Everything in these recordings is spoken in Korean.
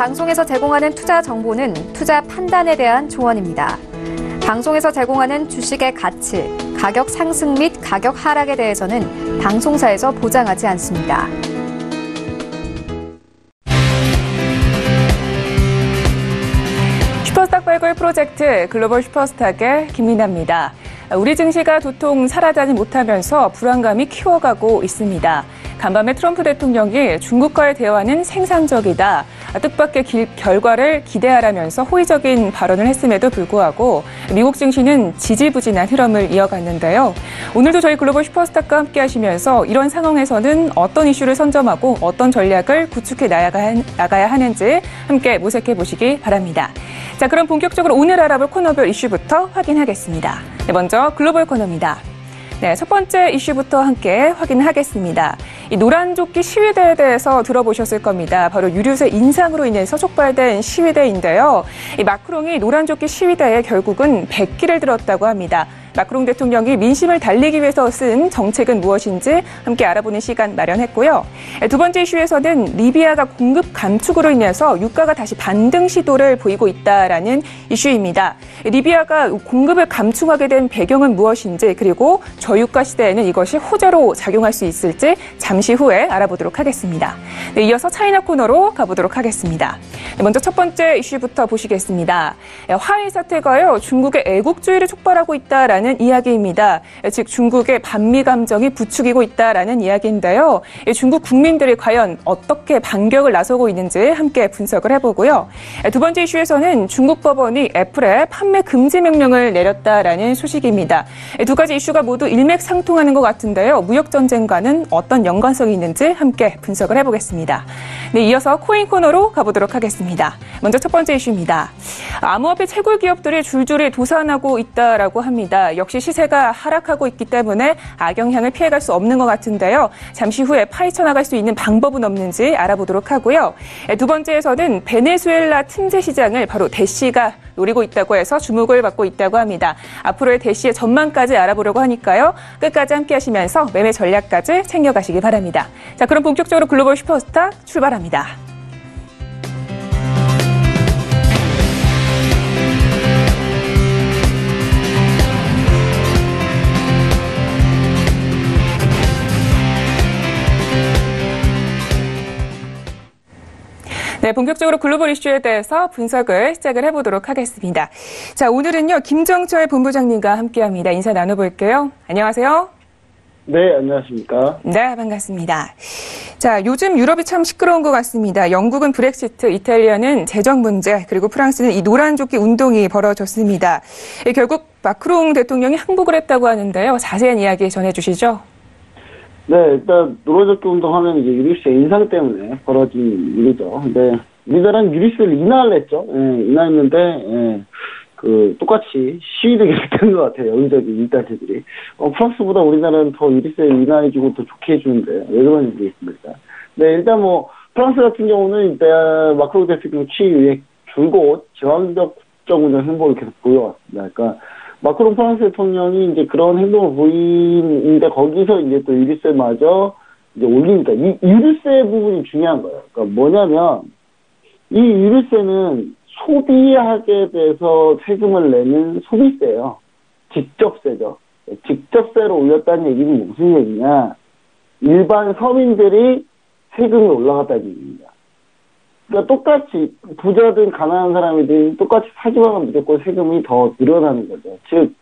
방송에서 제공하는 투자 정보는 투자 판단에 대한 조언입니다. 방송에서 제공하는 주식의 가치, 가격 상승 및 가격 하락에 대해서는 방송사에서 보장하지 않습니다. 슈퍼스탁 발굴 프로젝트 글로벌 슈퍼스탁의 김민아입니다. 우리 증시가 도통 살아나지 못하면서 불안감이 키워가고 있습니다. 간밤에 트럼프 대통령이 중국과의 대화는 생산적이다, 뜻밖의 결과를 기대하라면서 호의적인 발언을 했음에도 불구하고 미국 증시는 지지부진한 흐름을 이어갔는데요. 오늘도 저희 글로벌 슈퍼스탁과 함께 하시면서 이런 상황에서는 어떤 이슈를 선점하고 어떤 전략을 구축해 나가야 하는지 함께 모색해 보시기 바랍니다. 자, 그럼 본격적으로 오늘 알아볼 코너별 이슈부터 확인하겠습니다. 네, 먼저 글로벌 코너입니다. 네, 첫 번째 이슈부터 함께 확인하겠습니다. 이 노란조끼 시위대에 대해서 들어보셨을 겁니다. 바로 유류세 인상으로 인해서 촉발된 시위대인데요. 이 마크롱이 노란조끼 시위대에 결국은 백기를 들었다고 합니다. 마크롱 대통령이 민심을 달리기 위해서 쓴 정책은 무엇인지 함께 알아보는 시간 마련했고요. 두 번째 이슈에서는 리비아가 공급 감축으로 인해서 유가가 다시 반등 시도를 보이고 있다라는 이슈입니다. 리비아가 공급을 감축하게 된 배경은 무엇인지, 그리고 저유가 시대에는 이것이 호재로 작용할 수 있을지 잠시 후에 알아보도록 하겠습니다. 네, 이어서 차이나 코너로 가보도록 하겠습니다. 네, 먼저 첫 번째 이슈부터 보시겠습니다. 화웨이 사태가요, 중국의 애국주의를 촉발하고 있다라는 이야기입니다. 즉 중국의 반미 감정이 부추기고 있다라는 이야기인데요. 중국 국민들이 과연 어떻게 반격을 나서고 있는지 함께 분석을 해보고요. 두 번째 이슈에서는 중국 법원이 애플에 판매 금지 명령을 내렸다라는 소식입니다. 두 가지 이슈가 모두 일맥상통하는 것 같은데요. 무역 전쟁과는 어떤 연관성이 있는지 함께 분석을 해보겠습니다. 네, 이어서 코인 코너로 가보도록 하겠습니다. 먼저 첫 번째 이슈입니다. 암호화폐 채굴 기업들이 줄줄이 도산하고 있다라고 합니다. 역시 시세가 하락하고 있기 때문에 악영향을 피해갈 수 없는 것 같은데요. 잠시 후에 파헤쳐 나갈 수 있는 방법은 없는지 알아보도록 하고요. 두 번째에서는 베네수엘라 틈새 시장을 바로 대시가 노리고 있다고 해서 주목을 받고 있다고 합니다. 앞으로의 대시의 전망까지 알아보려고 하니까요. 끝까지 함께 하시면서 매매 전략까지 챙겨가시기 바랍니다. 자, 그럼 본격적으로 글로벌 슈퍼스탁 출발합니다. 네, 본격적으로 글로벌 이슈에 대해서 분석을 시작을 해보도록 하겠습니다. 자, 오늘은요, 김정철 본부장님과 함께합니다. 인사 나눠볼게요. 안녕하세요. 네, 안녕하십니까. 네, 반갑습니다. 자, 요즘 유럽이 참 시끄러운 것 같습니다. 영국은 브렉시트, 이탈리아는 재정 문제, 그리고 프랑스는 이 노란조끼 운동이 벌어졌습니다. 결국 마크롱 대통령이 항복을 했다고 하는데요. 자세한 이야기 전해주시죠. 네, 일단 노란조끼 운동하면 이제 유류세 인상 때문에 벌어진 일이죠. 근데 우리나라는 유류세를 인하를 했죠. 예, 인하했는데 똑같이 시위되게 된 것 같아요. 여기저기 일단들이. 프랑스보다 우리나라는 더 유류세를 인하해주고 더 좋게 해주는데 왜 그런지 모르겠습니다. 네, 일단 프랑스 같은 경우는 일단 마크롱 대통령 취임 이후에 줄곧 제왕적 국정 운영 행보를 계속 보여왔습니다. 그러니까 마크롱 프랑스 대통령이 이제 그런 행동을 보이는데 거기서 이제 또 유류세마저 이제 올리니까 이 유류세 부분이 중요한 거예요. 그러니까 뭐냐면 이 유류세는 소비하게 돼서 세금을 내는 소비세예요. 직접세죠. 직접세로 올렸다는 얘기는 무슨 얘기냐? 일반 서민들이 세금이 올라갔다는 얘기입니다. 그러니까 똑같이 부자든 가난한 사람이든 똑같이 사기만 하면 무조건 세금이 더 늘어나는 거죠. 즉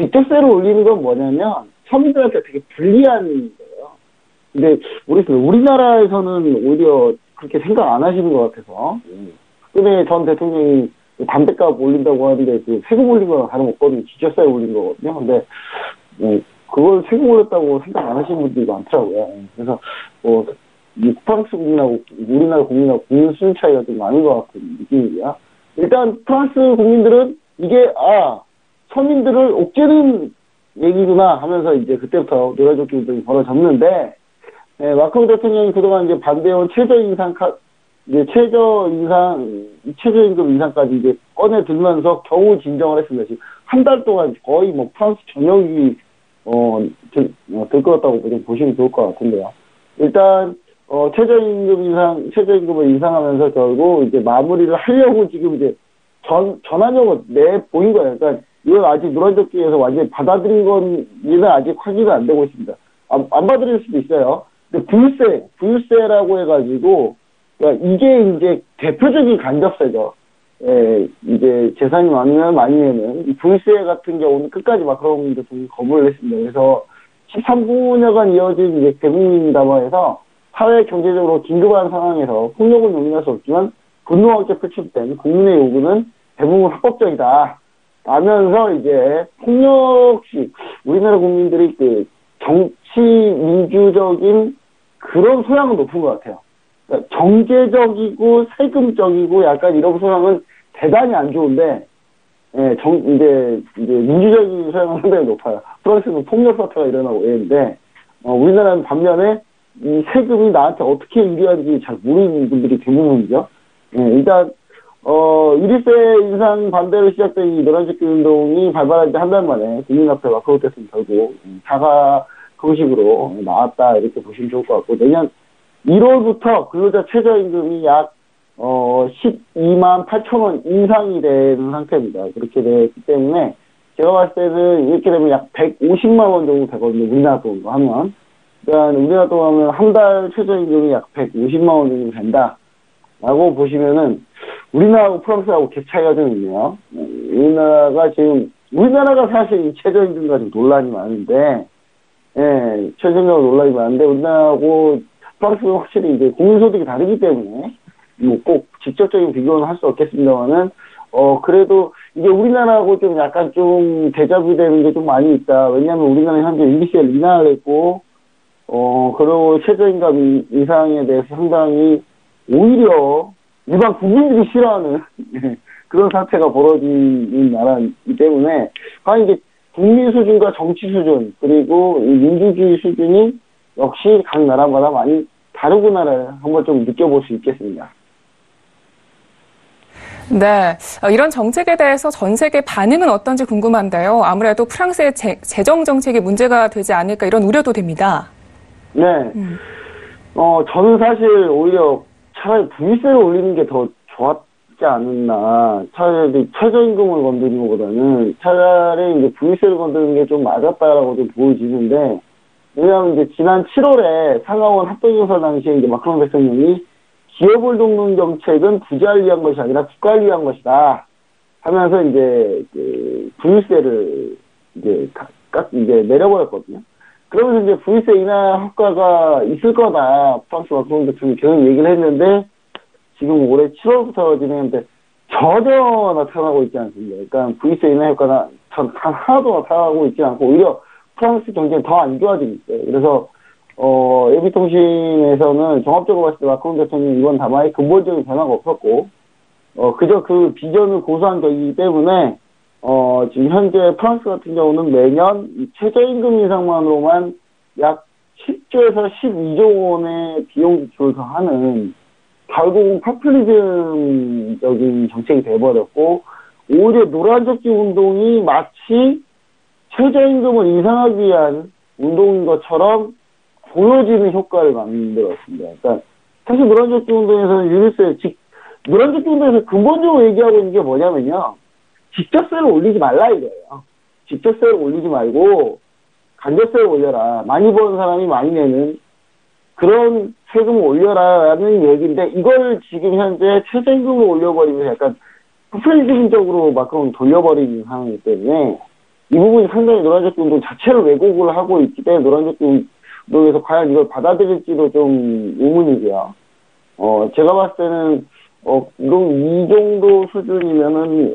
직접세를 올리는 건 뭐냐면 서민들한테 되게 불리한 거예요. 근데 우리나라에서는 오히려 그렇게 생각 안 하시는 것 같아서 박근혜 전 대통령이 담배값 올린다고 하는데 그 세금 올린 거랑 다름없거든요. 직접세 올린 거거든요. 근데 그걸 세금 올렸다고 생각 안 하시는 분들이 많더라고요. 그래서 프랑스 국민하고 우리나라 국민하고 국민 수준 차이가 좀 많은 것 같은 느낌이야. 일단 프랑스 국민들은 이게 서민들을 옥죄는 얘기구나 하면서 이제 그때부터 노란조끼 운동이 벌어졌는데, 마크롱 대통령이 그동안 이제 반대해온 최저임금 인상까지 이제 꺼내 들면서 겨우 진정을 했습니다. 지금 한 달 동안 거의 프랑스 전역이 들끓었다고 좀 보시면 좋을 것 같은데요. 일단 최저임금을 인상하면서 결국 이제 마무리를 하려고 지금 이제 전환형을 내보인 거예요. 그러니까 이건 아직 노란조끼에서 완전히 받아들인 건지는 아직 확인은 안 되고 있습니다. 안 받아들일 수도 있어요. 근데 부유세라고 해가지고, 그러니까 이게 이제 대표적인 간접세죠. 예, 이제 재산이 많으면 많이 내는 이 부유세 같은 경우는 끝까지 마크롱 대통령이 거부를 했습니다. 그래서 13분여간 이어진 이제 대국민 담화에서 사회 경제적으로 긴급한 상황에서 폭력은 용인할 수 없지만 분노와 함께 표출된 국민의 요구는 대부분 합법적이다. 라면서 이제 폭력시 우리나라 국민들이 그 정치 민주적인 그런 소양은 높은 것 같아요. 그러니까 경제적이고 세금적이고 약간 이런 소양은 대단히 안 좋은데, 예, 이제 민주적인 소양은 상당히 높아요. 프랑스는 폭력 사태가 일어나고 이랬는데, 우리나라는 반면에 이 세금이 나한테 어떻게 유리한지 잘 모르는 분들이 대부분이죠. 예, 일단, 유류세 인상 반대로 시작된 이 노란조끼 운동이 발발한 지 한 달 만에 국민 앞에 마크롱 대통령이 결국 사과 공식으로 나왔다 이렇게 보시면 좋을 것 같고, 내년 1월부터 근로자 최저임금이 약 12만 8천 원 인상이 되는 상태입니다. 그렇게 됐기 때문에 제가 봤을 때는 이렇게 되면 약 150만 원 정도 되거든요. 우리나라 돈으로 하면. 그러니까 우리나라 돈으로 하면 한 달 최저임금이 약 150만 원 정도 된다. 라고 보시면은 우리나라하고 프랑스하고 갭 차이가 좀 있네요. 우리나라가 사실 이 최저임금 가지고 논란이 많은데, 예, 최저임금 논란이 많은데 우리나라하고 프랑스는 확실히 이제 국민소득이 다르기 때문에 뭐 꼭 직접적인 비교는 할 수 없겠습니다만은 그래도 이게 우리나라하고 좀 약간 좀 대자뷰 되는 게 좀 많이 있다. 왜냐하면 우리나라는 현재 유류세를 인하를 했고 그리고 최저임금 인상에 대해서 상당히 오히려 일반 국민들이 싫어하는 그런 사태가 벌어지는 나라이기 때문에 과연 이게 국민 수준과 정치 수준 그리고 이 민주주의 수준이 역시 각 나라마다 많이 다르구나를 한번 좀 느껴볼 수 있겠습니다. 네, 이런 정책에 대해서 전 세계 반응은 어떤지 궁금한데요. 아무래도 프랑스의 재정 정책이 문제가 되지 않을까 이런 우려도 됩니다. 네, 저는 사실 오히려 차라리 부유세를 올리는 게 더 좋았지 않았나. 차라리 최저임금을 건드리는 것보다는 차라리 이제 부유세를 건드리는 게 좀 맞았다라고 좀 보여지는데, 왜냐하면 이제 지난 7월에 상하원 합동조사 당시에 이제 마크롱 대통령이 기업을 돕는 정책은 부자를 위한 것이 아니라 국가를 위한 것이다 하면서 이제 그 부유세를 이제 내려버렸거든요. 그러면서 이제 부유세 인하 효과가 있을 거다 프랑스 마크롱 대통령이 계속 얘기를 했는데 지금 올해 7월부터 진행했는데 전혀 나타나고 있지 않습니다. 그러니까 부유세 인하 효과는 하나도 나타나고 있지 않고 오히려 프랑스 경제는 더 안 좋아지고 있어요. 그래서 AB통신에서는 종합적으로 봤을 때 마크롱 대통령 이번 담화에 근본적인 변화가 없었고 그저 그 비전을 고수한 적이기 때문에 지금 현재 프랑스 같은 경우는 매년 최저임금 인상만으로만 약 10조에서 12조 원의 비용 지출을 더 하는 결국은 파퓰리즘적인 정책이 돼버렸고 오히려 노란조끼 운동이 마치 최저임금을 인상하기 위한 운동인 것처럼 보여지는 효과를 만들었습니다. 그러니까 사실 노란조끼 운동에서는 노란조끼 운동에서 근본적으로 얘기하고 있는 게 뭐냐면요. 직접세를 올리지 말라 이거예요. 직접세를 올리지 말고 간접세를 올려라. 많이 버는 사람이 많이 내는 그런 세금을 올려라라는 얘기인데 이걸 지금 현재 최저임금을 올려버리면서 약간 포퓰리즘적으로 마크롱 돌려버리는 상황이기 때문에 이 부분이 상당히 노란조끼 운동 자체를 왜곡을 하고 있기 때문에 노란조끼 운동에서 과연 이걸 받아들일지도 좀 의문이고요. 제가 봤을 때는 이 정도 수준이면은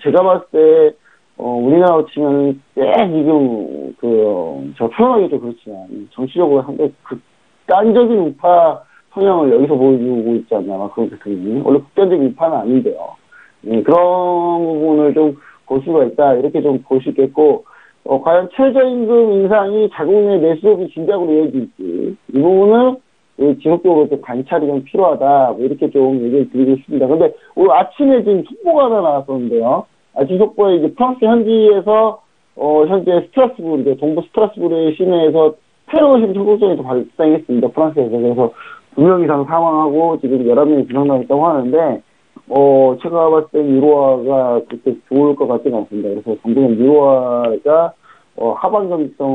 제가 봤을 때 우리나라로 치면 꽤 지금 저 표현하기 좀 그렇지만 정치적으로 상당히 극단적인 우파 성향을 여기서 보여주고 있지 않나 마크롱 대통령이. 원래 극단적인 우파는 아닌데요. 그런 부분을 좀 볼 수가 있다 이렇게 좀 볼 수 있겠고 과연 최저임금 인상이 자국 내 내수업이 진작으로 이어질지 이 부분은 지속적으로 좀 관찰이 좀 필요하다 뭐 이렇게 좀 얘기를 드리고 싶습니다. 근데 오늘 아침에 지금 속보가 하나 나왔었는데요. 아침 속보에 이제 프랑스 현지에서 현재 스트라스부르 동부 스트라스부르의 시내에서 테러 지금 청구성이 또 발생했습니다. 프랑스에서. 그래서 2명 이상 사망하고 지금 11명이 부상당했다고 하는데, 제가 봤을 때 유로화가 그렇게 좋을 것 같지는 않습니다. 그래서 정부는 유로화가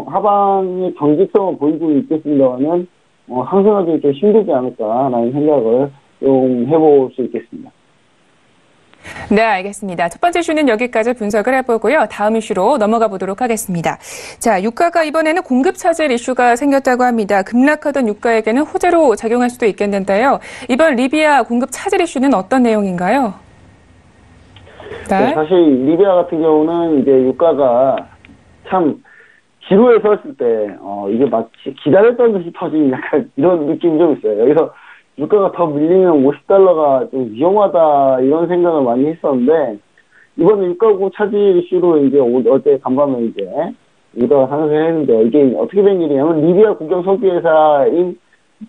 하방의 경직성을 보이고 있겠습니다만은, 상승하기 좀 힘들지 않을까라는 생각을 좀 해볼 수 있겠습니다. 네, 알겠습니다. 첫 번째 이슈는 여기까지 분석을 해보고요. 다음 이슈로 넘어가 보도록 하겠습니다. 자, 유가가 이번에는 공급 차질 이슈가 생겼다고 합니다. 급락하던 유가에게는 호재로 작용할 수도 있겠는데요. 이번 리비아 공급 차질 이슈는 어떤 내용인가요? 네, 사실 리비아 같은 경우는 이제 유가가 참 기로에 섰을 때 이게 마치 기다렸던 듯이 터진 약간 이런 느낌이 좀 있어요. 여기서 유가가 더 밀리면 $50가 좀 위험하다 이런 생각을 많이 했었는데 이번에 유가고 차질 이슈로 이제 어제 간밤에 이제 유가가 상승했는데 이게 어떻게 된 일이냐면 리비아 국영석유회사인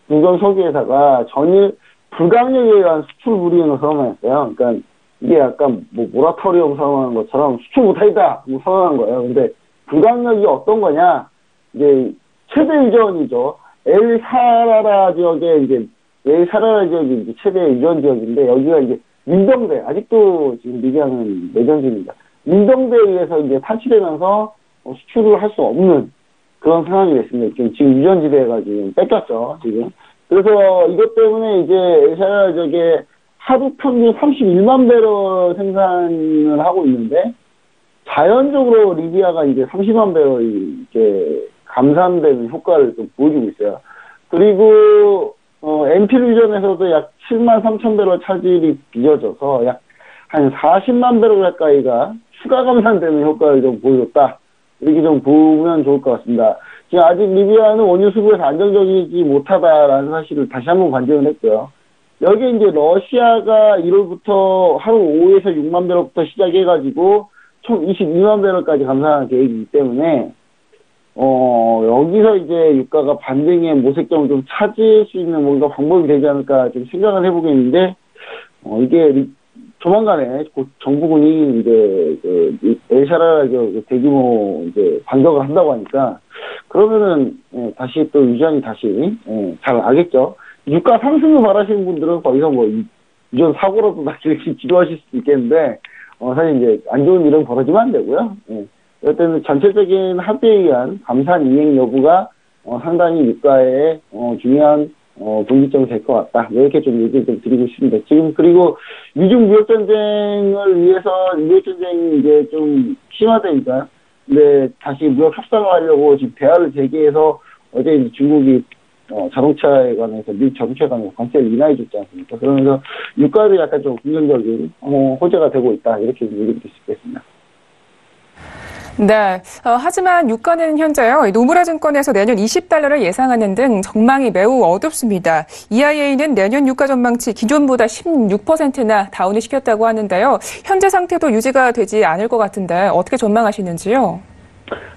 국영석유회사가 전일 불강력에 의한 수출 불이행을 선언했어요. 그러니까 이게 약간 모라토리엄 선언한 것처럼 수출 못하겠다 선언한 거예요. 근데 불강력이 어떤 거냐? 이제 최대 의존이죠. 엘사라라 지역에 이제 엘사라라 지역이 이제 최대 의존 지역인데 여기가 이제 민병대 아직도 지금 리비아는 내전 중입니다. 민병대에 의해서 이제 탈취되면서 수출을 할 수 없는 그런 상황이 됐습니다. 지금 유전지대가 지금 뺏겼죠. 지금 그래서 이것 때문에 이제 엘사라라 지역에 하루 평균 31만 배럴 생산을 하고 있는데. 자연적으로 리비아가 이제 30만 배럴이 이제 감산되는 효과를 좀 보여주고 있어요. 그리고, 엔필 유전에서도 약 7만 3천 배럴 차질이 빚어져서 약 한 40만 배럴 가까이가 추가 감산되는 효과를 좀 보여줬다. 이렇게 좀 보면 좋을 것 같습니다. 지금 아직 리비아는 원유 수급에서 안정적이지 못하다라는 사실을 다시 한번 관증을 했고요. 여기에 이제 러시아가 1월부터 하루 5에서 6만 배럴부터 시작해가지고 총 22만 배럴까지 감산할 계획이기 때문에, 여기서 이제 유가가 반등의 모색점을 좀 찾을 수 있는 뭔가 방법이 되지 않을까 좀 생각을 해보겠는데, 이게 조만간에 곧 정부군이 이제, 엘샤라 대규모 이제 반격을 한다고 하니까, 그러면은, 다시 또 유전이 다시, 잘 알겠죠. 유가 상승을 바라시는 분들은 거기서 유전 사고라도 다시 기도하실 수도 있겠는데, 사실 이제 안 좋은 일은 벌어지면 안 되고요. 이럴 때는 전체적인 합의에 의한 감산 이행 여부가 상당히 유가에 중요한 분기점이 될 것 같다. 이렇게 좀 얘기 좀 드리고 싶습니다. 지금 그리고 미중 무역 전쟁을 위해서 무역 전쟁이 이제 좀 심화되니까, 근데 다시 무역 협상을 하려고 지금 대화를 재개해서 어제 이제 중국이 자동차에 관해서, 미국 자동차에 관해서 관세를 인하해 줬지 않습니까? 그러면서 유가도 약간 좀 긍정적인 호재가 되고 있다. 이렇게 얘기드릴 수 있겠습니다. 네. 하지만 유가는 현재요, 노무라 증권에서 내년 $20를 예상하는 등 전망이 매우 어둡습니다. EIA는 내년 유가 전망치 기존보다 16%나 다운을 시켰다고 하는데요. 현재 상태도 유지가 되지 않을 것 같은데 어떻게 전망하시는지요?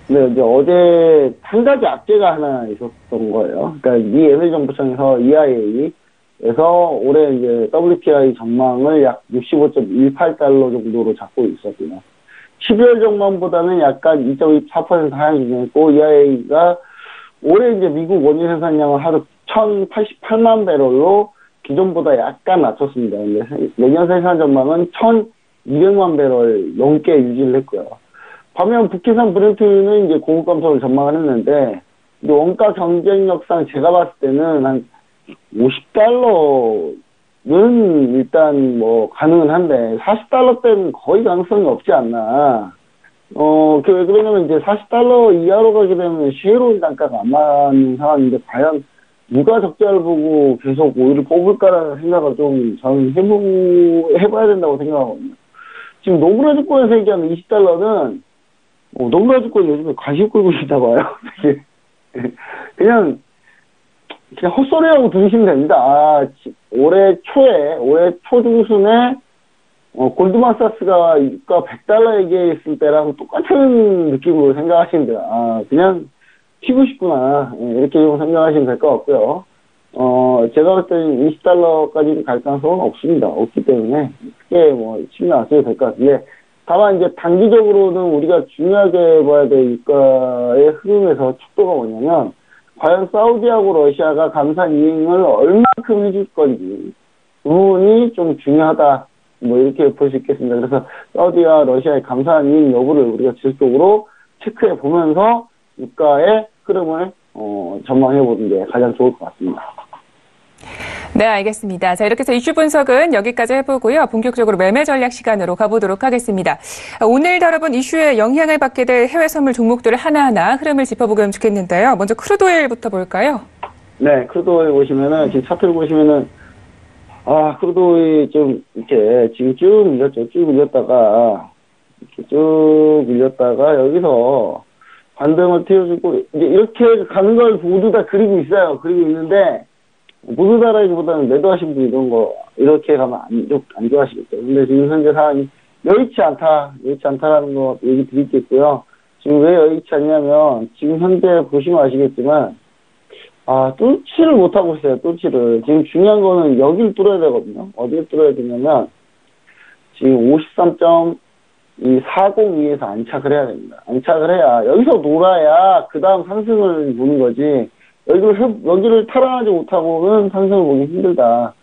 네, 이제 어제 한 가지 악재가 하나 있었던 거예요. 그러니까 미 에너지정보청에서 EIA에서 올해 이제 WTI 전망을 약 65.18달러 정도로 잡고 있었고요. 12월 전망보다는 약간 2.24% 하향 조정했고, EIA가 올해 이제 미국 원유 생산량을 하루 1,088만 배럴로 기존보다 약간 낮췄습니다. 근데 내년 생산 전망은 1,200만 배럴 넘게 유지를 했고요. 반면 북해산 브렌트는 이제 공급 감소를 전망을 했는데, 원가 경쟁력상 제가 봤을 때는 한 $50는 일단 가능은 한데, $40대는 거의 가능성이 없지 않나. 왜 그러냐면 이제 $40 이하로 가게 되면 쉐일오일 단가가 안 맞는 상황인데, 과연 누가 적자를 보고 계속 오일을 뽑을까라는 생각을 좀 저는 해봐야 된다고 생각하거든요. 지금 노무라 증권에서 얘기하는 $20는 노무라 증권이 요즘에 관심 끌고 있나 봐요. 그냥 헛소리하고 들으시면 됩니다. 올해 초 중순에 골드만사스가 유가 $100 얘기했을 때랑 똑같은 느낌으로 생각하시면 돼요. 그냥 튀고 싶구나. 이렇게 좀 생각하시면 될 것 같고요. 제가 볼 때는 $20까지는 갈 가능성은 없습니다. 없기 때문에 크게 신경 안 써도 될 것 같은데, 다만 이제 단기적으로는 우리가 중요하게 봐야 될 유가의 흐름에서 척도가 뭐냐면, 과연 사우디하고 러시아가 감산 이행을 얼마큼 해줄 건지 그 부분이 좀 중요하다. 뭐 이렇게 볼 수 있겠습니다. 그래서 사우디와 러시아의 감산 이행 여부를 우리가 지속적으로 체크해 보면서 유가의 흐름을 전망해 보는 게 가장 좋을 것 같습니다. 네, 알겠습니다. 자, 이렇게 해서 이슈 분석은 여기까지 해보고요. 본격적으로 매매 전략 시간으로 가보도록 하겠습니다. 오늘 다뤄본 이슈에 영향을 받게 될 해외 선물 종목들을 하나하나 흐름을 짚어보면 좋겠는데요. 먼저 크루드오일부터 볼까요? 네, 크루드오일 보시면은 지금 차트를 보시면은 크루드오일 좀 이렇게 지금 쭉 밀렸죠. 쭉 밀렸다가 이렇게 쭉 밀렸다가 여기서 반등을 띄워주고 이제 이렇게 가는 걸 모두 다 그리고 있어요. 그리고 있는데 모두 다라기보다는 매도하신 분이 이런 거 이렇게 가면 안 좋아하시겠죠. 근데 지금 현재 상황이 여의치 않다라는 거 얘기 드리겠고요. 지금 왜 여의치 않냐면 지금 현재 보시면 아시겠지만 뚫지를 못하고 있어요. 뚫지를. 지금 중요한 거는 여기를 뚫어야 되거든요. 어디를 뚫어야 되냐면 지금 53.40위에서 안착을 해야 됩니다. 안착을 해야 여기서 놀아야 그 다음 상승을 보는 거지. 여기를 탈환하지 못하고는 상승을 보기 힘들다.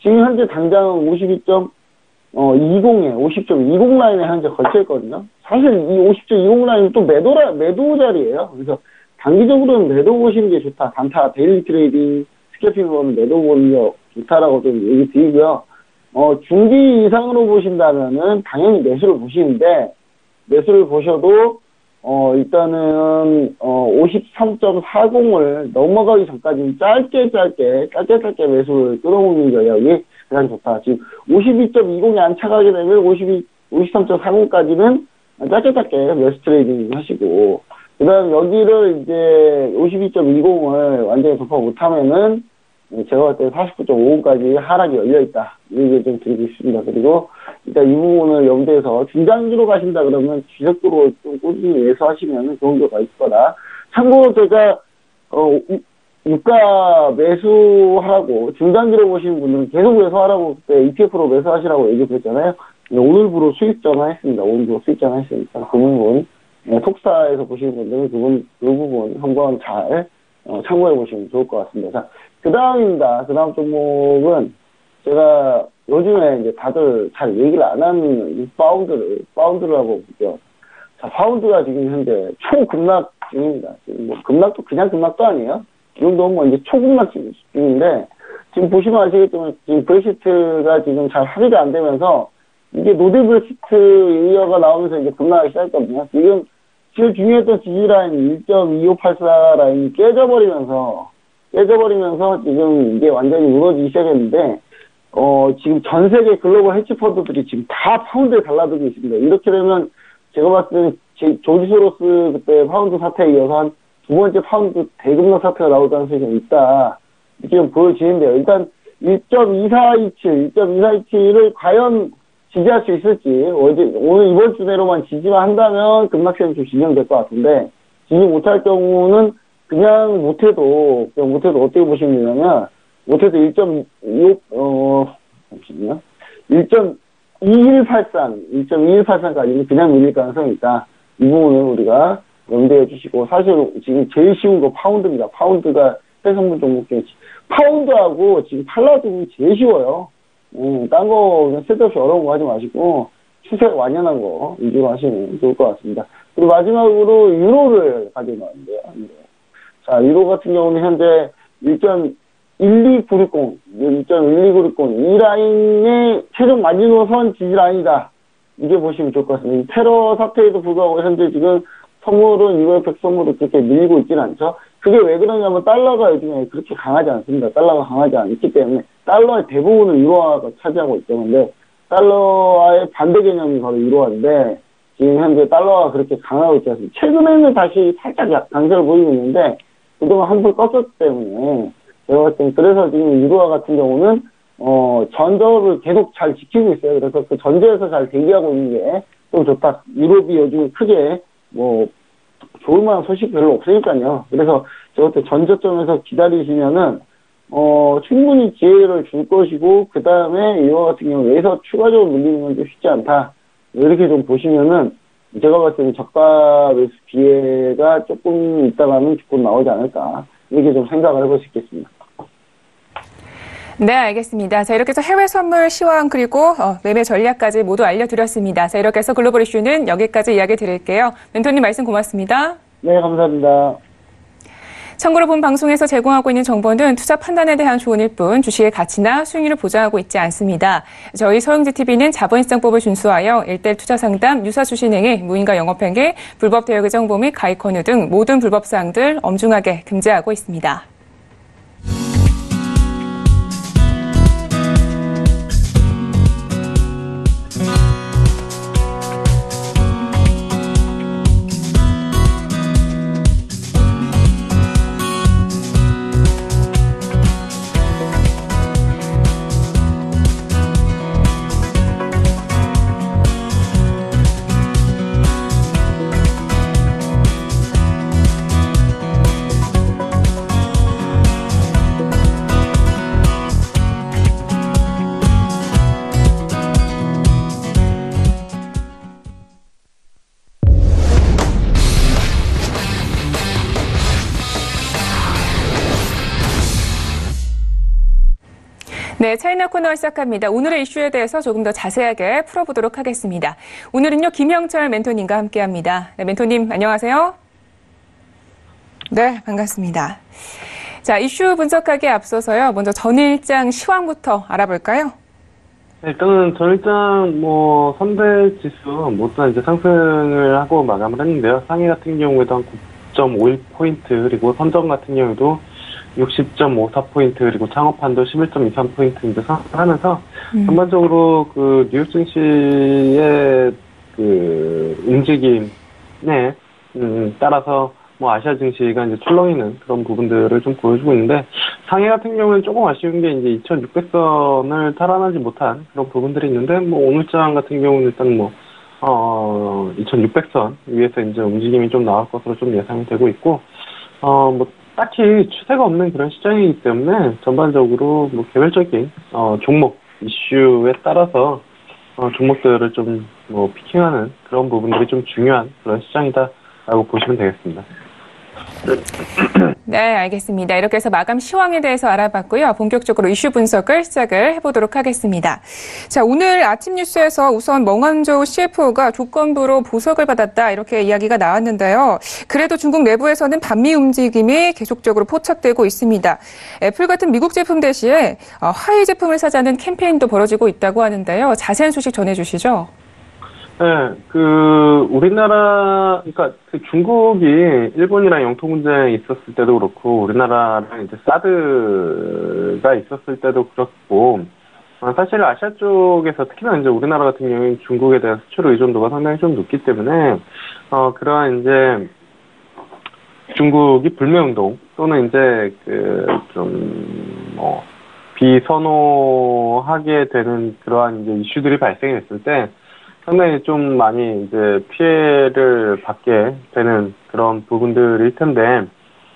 지금 현재 당장은 50.20 라인에 현재 걸쳐있거든요. 사실 이 50.20 라인은 또 매도 자리예요. 그래서 단기적으로는 매도 보시는 게 좋다. 단타, 데일리 트레이딩, 스캐핑으로는 매도 보는 게 좋다라고 좀 얘기 드리고요. 중기 이상으로 보신다면은 당연히 매수를 보시는데, 매수를 보셔도 일단은 53.40을 넘어가기 전까지는 짧게 매수를 끌어오는 전략이 가장 좋다. 지금 52.20이 안착하게 되면 53.40까지는 짧게 매수 트레이딩 하시고, 그 다음 여기를 이제 52.20을 완전히 돌파 못하면은 제가 볼 때 49.50까지 하락이 열려있다. 이렇게 좀 드리고 있습니다. 그리고 일단 이 부분을 염두에서 중장기로 가신다 그러면 지속적으로 좀 꾸준히 매수하시면 좋은 결과가 있을 거다. 참고로 제가 유가 매수하라고 중장기로 보시는 분들은 계속 매수하라고 그때 ETF로 매수하시라고 얘기했잖아요. 오늘부로 수익 전환했습니다. 오늘부로 수익 전환했으니까 그 부분 톡사에서 보시는 분들은 그 부분 한번 잘 참고해 보시면 좋을 것 같습니다. 자, 그 다음입니다. 그 다음 종목은 제가 요즘에 이제 다들 잘 얘기를 안 하는 파운드를 하고 볼게요. 자, 파운드가 지금 현재 초급락 중입니다. 지금 뭐 급락도 그냥 급락도 아니에요. 이 정도면 뭐 이제 초급락 중인데 지금 보시면 아시겠지만 지금 브렉시트가 지금 잘 합의가 안 되면서 이게 노딜 브렉시트 이어가 나오면서 이제 급락하기 시작했거든요. 지금 제일 중요했던 지지라인 1.2584 라인이 깨져버리면서 지금 이게 완전히 무너지기 시작했는데 지금 전 세계 글로벌 헤지 펀드들이 지금 다 파운드에 달라들고 있습니다. 이렇게 되면 제가 봤을 때는 조지 소로스 그때 파운드 사태에 이어서 한 두 번째 파운드 대급락 사태가 나올 가능성이 좀 있다. 이렇게 좀 보여지는데요. 일단 1.2427을 과연 지지할 수 있을지, 오늘 이번 주 내로만 지지만 한다면 급락세는 좀 진행될 것 같은데, 지지 못할 경우는 그냥 못해도 어떻게 보시면 되냐면, 못해도 1.2183까지는 그냥 밀릴 가능성이 있다. 이 부분을 우리가 염두해 주시고, 사실 지금 제일 쉬운 거 파운드입니다. 파운드가 해성분 종목 중에 파운드하고 지금 팔라딘이 제일 쉬워요. 딴 거 그냥 쓸데없이 어려운 거 하지 마시고 추세가 완연한 거 위주로 하시면 좋을 것 같습니다. 그리고 마지막으로 유로를 가져놨는데요. 자, 유로 같은 경우는 현재 1.12960 이 라인의 최종 마지노선 지지 라인이다. 이게 보시면 좋을 것 같습니다. 이 테러 사태에도 불구하고 현재 지금 선물은 UFX 선물을 그렇게 밀리고 있지는 않죠. 그게 왜 그러냐면 달러가 요즘에 그렇게 강하지 않습니다. 달러가 강하지 않기 때문에 달러의 대부분을 유로화가 차지하고 있기 때문에 달러와의 반대 개념이 바로 유로화인데 지금 현재 달러가 그렇게 강하고 있지 않습니다. 최근에는 다시 살짝 강세를 보이고 있는데 그동안 한번 껐었기 때문에 제가 봤을 때 그래서 지금 유로화 같은 경우는 전저를 계속 잘 지키고 있어요. 그래서 그 전저에서 잘 대기하고 있는 게 좀 좋다. 유럽이 요즘 크게 좋을 만한 소식 별로 없으니까요. 그래서 저것도 전저점에서 기다리시면은 충분히 기회를 줄 것이고 그 다음에 이와 같은 경우 여기서 추가적으로 밀리는 건 좀 쉽지 않다. 이렇게 좀 보시면은 제가 봤을 때는 저가 매수 기회가 조금 있다가는 곧 나오지 않을까. 이렇게 좀 생각을 해볼 수 있겠습니다. 네, 알겠습니다. 자, 이렇게 해서 해외 선물 시황 그리고 매매 전략까지 모두 알려드렸습니다. 자, 이렇게 해서 글로벌 이슈는 여기까지 이야기 드릴게요. 멘토님 말씀 고맙습니다. 네, 감사합니다. 참고로 본 방송에서 제공하고 있는 정보는 투자 판단에 대한 조언일 뿐 주식의 가치나 수익률을 보장하고 있지 않습니다. 저희 서영지TV는 자본시장법을 준수하여 1:1 투자 상담, 유사 주식행위, 무인가 영업행위, 불법 대여 정보 및 가입 권유 등 모든 불법 사항들 엄중하게 금지하고 있습니다. 네, 차이나 코너 시작합니다. 오늘의 이슈에 대해서 조금 더 자세하게 풀어보도록 하겠습니다. 오늘은요, 김영철 멘토님과 함께합니다. 네, 멘토님 안녕하세요. 네, 반갑습니다. 자, 이슈 분석하기에 앞서서요, 먼저 전일장 시황부터 알아볼까요? 네, 일단은 전일장 선대 지수 모두 다 이제 상승을 하고 마감을 했는데요. 상해 같은 경우에도 한 9.51포인트, 그리고 선정 같은 경우에도 60.54포인트, 그리고 창업한도 11.23포인트 이제 상승하면서 전반적으로 그 뉴욕 증시의 그 움직임에 따라서 아시아 증시가 이제 출렁이는 그런 부분들을 좀 보여주고 있는데, 상해 같은 경우는 조금 아쉬운 게 이제 2600선을 탈환하지 못한 그런 부분들이 있는데, 오늘장 같은 경우는 일단 2600선 위에서 이제 움직임이 좀 나올 것으로 좀 예상이 되고 있고, 딱히 추세가 없는 그런 시장이기 때문에 전반적으로 개별적인 종목 이슈에 따라서 종목들을 좀 피킹하는 그런 부분들이 좀 중요한 그런 시장이다라고 보시면 되겠습니다. 네, 알겠습니다. 이렇게 해서 마감 시황에 대해서 알아봤고요. 본격적으로 이슈 분석을 시작을 해보도록 하겠습니다. 자, 오늘 아침 뉴스에서 우선 멍한저우 CFO가 조건부로 보석을 받았다, 이렇게 이야기가 나왔는데요. 그래도 중국 내부에서는 반미 움직임이 계속적으로 포착되고 있습니다. 애플 같은 미국 제품 대신에 화웨이 제품을 사자는 캠페인도 벌어지고 있다고 하는데요. 자세한 소식 전해주시죠. 네, 그러니까 중국이 일본이랑 영토 분쟁이 있었을 때도 그렇고, 우리나라랑 이제 사드가 있었을 때도 그렇고, 사실 아시아 쪽에서 특히나 이제 우리나라 같은 경우에는 중국에 대한 수출 의존도가 상당히 좀 높기 때문에, 그러한 이제 중국이 불매운동 또는 이제 비선호하게 되는 그러한 이제 이슈들이 발생했을 때, 상당히 좀 많이 이제 피해를 받게 되는 그런 부분들일 텐데,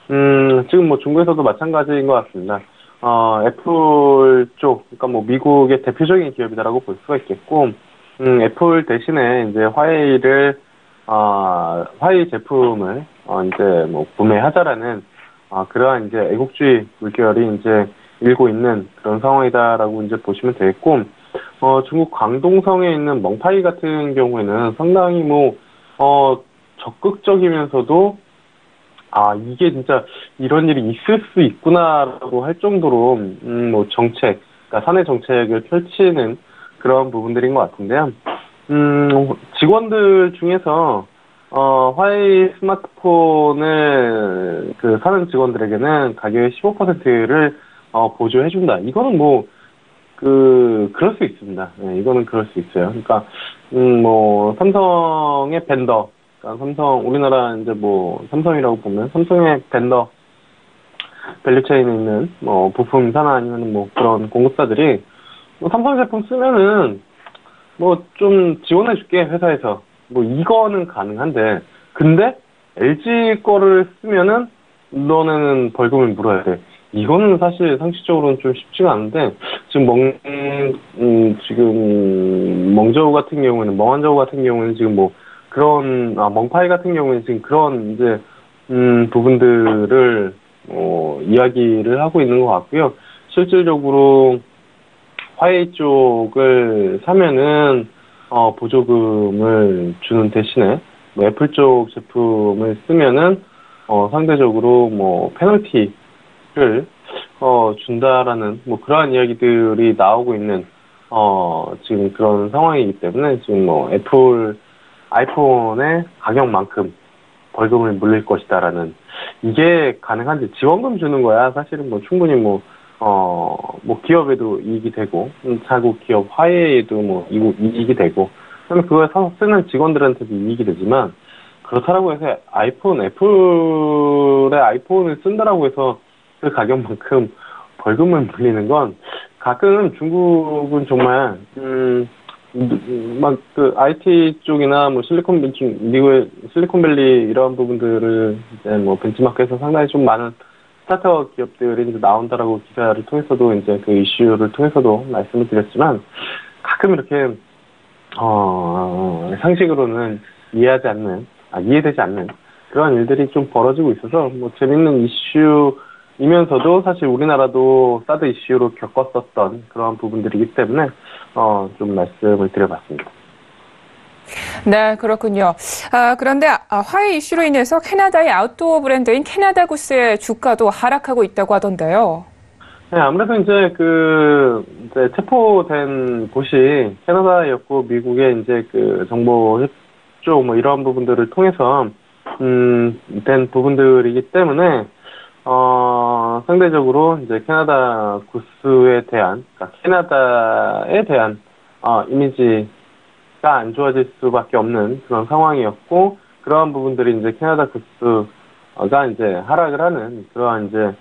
지금 중국에서도 마찬가지인 것 같습니다. 애플 쪽, 그러니까 미국의 대표적인 기업이다라고 볼 수가 있겠고, 애플 대신에 이제 화웨이 제품을 이제 구매하자라는 그러한 이제 애국주의 물결이 이제 일고 있는 그런 상황이다라고 이제 보시면 되겠고, 중국 광동성에 있는 멍파이 같은 경우에는 상당히 적극적이면서도 이게 진짜 이런 일이 있을 수 있구나라고 할 정도로 정책, 그러니까 사내 정책을 펼치는 그런 부분들인 것 같은데요. 직원들 중에서 화웨이 스마트폰을 사는 직원들에게는 가격의 15%를 보조해준다. 이거는 그럴 수 있습니다. 네, 이거는 그럴 수 있어요. 그러니까, 삼성의 벤더, 그러니까 우리나라 이제 삼성이라고 보면, 삼성의 벤더, 밸류체인에 있는, 부품사나 아니면 그런 공급사들이, 삼성 제품 쓰면은, 좀 지원해줄게, 회사에서. 이거는 가능한데, 근데, LG 거를 쓰면은, 너네는 벌금을 물어야 돼. 이거는 사실 상식적으로는 좀 쉽지가 않은데, 지금 멍저우 같은 경우에는, 멍한저우 같은 경우에는 지금 멍파이 같은 경우에는 지금 그런 이제, 부분들을 이야기를 하고 있는 것 같고요. 실질적으로 화웨이 쪽을 사면은 보조금을 주는 대신에 뭐 애플 쪽 제품을 쓰면은 상대적으로 뭐 페널티를 준다라는 뭐 그러한 이야기들이 나오고 있는 지금 그런 상황이기 때문에 지금 뭐 애플 아이폰의 가격만큼 벌금을 물릴 것이다라는, 이게 가능한지, 지원금 주는 거야 사실은 뭐 충분히 뭐 기업에도 이익이 되고 자국 기업 화웨이에도 뭐 이익이 되고, 그러면 그걸 사서 쓰는 직원들한테도 이익이 되지만, 그렇다라고 해서 애플의 아이폰을 쓴다라고 해서 그 가격만큼 벌금을 물리는 건, 가끔 중국은 정말 막 그 IT 쪽이나 뭐 미국의 실리콘밸리 이런 부분들을 이제 뭐 벤치마크에서 상당히 좀 많은 스타트업 기업들이 이제 나온다라고 기사를 통해서도 이제 그 이슈를 통해서도 말씀을 드렸지만, 가끔 이렇게 상식으로는 이해되지 않는 그런 일들이 좀 벌어지고 있어서 뭐 재밌는 이슈이면서도 사실 우리나라도 사드 이슈로 겪었었던 그런 부분들이기 때문에 좀 말씀을 드려봤습니다. 네, 그렇군요. 그런데 화웨이 이슈로 인해서 캐나다의 아웃도어 브랜드인 캐나다 구스의 주가도 하락하고 있다고 하던데요. 네, 아무래도 이제 이제 체포된 곳이 캐나다였고, 미국의 이제 그 정보 협조 뭐 이러한 부분들을 통해서 된 부분들이기 때문에 상대적으로 이제 캐나다 구스에 대한, 그러니까 캐나다에 대한 이미지가 안 좋아질 수밖에 없는 그런 상황이었고, 그러한 부분들이 이제 캐나다 구스가 이제 하락을 하는 그러한 이제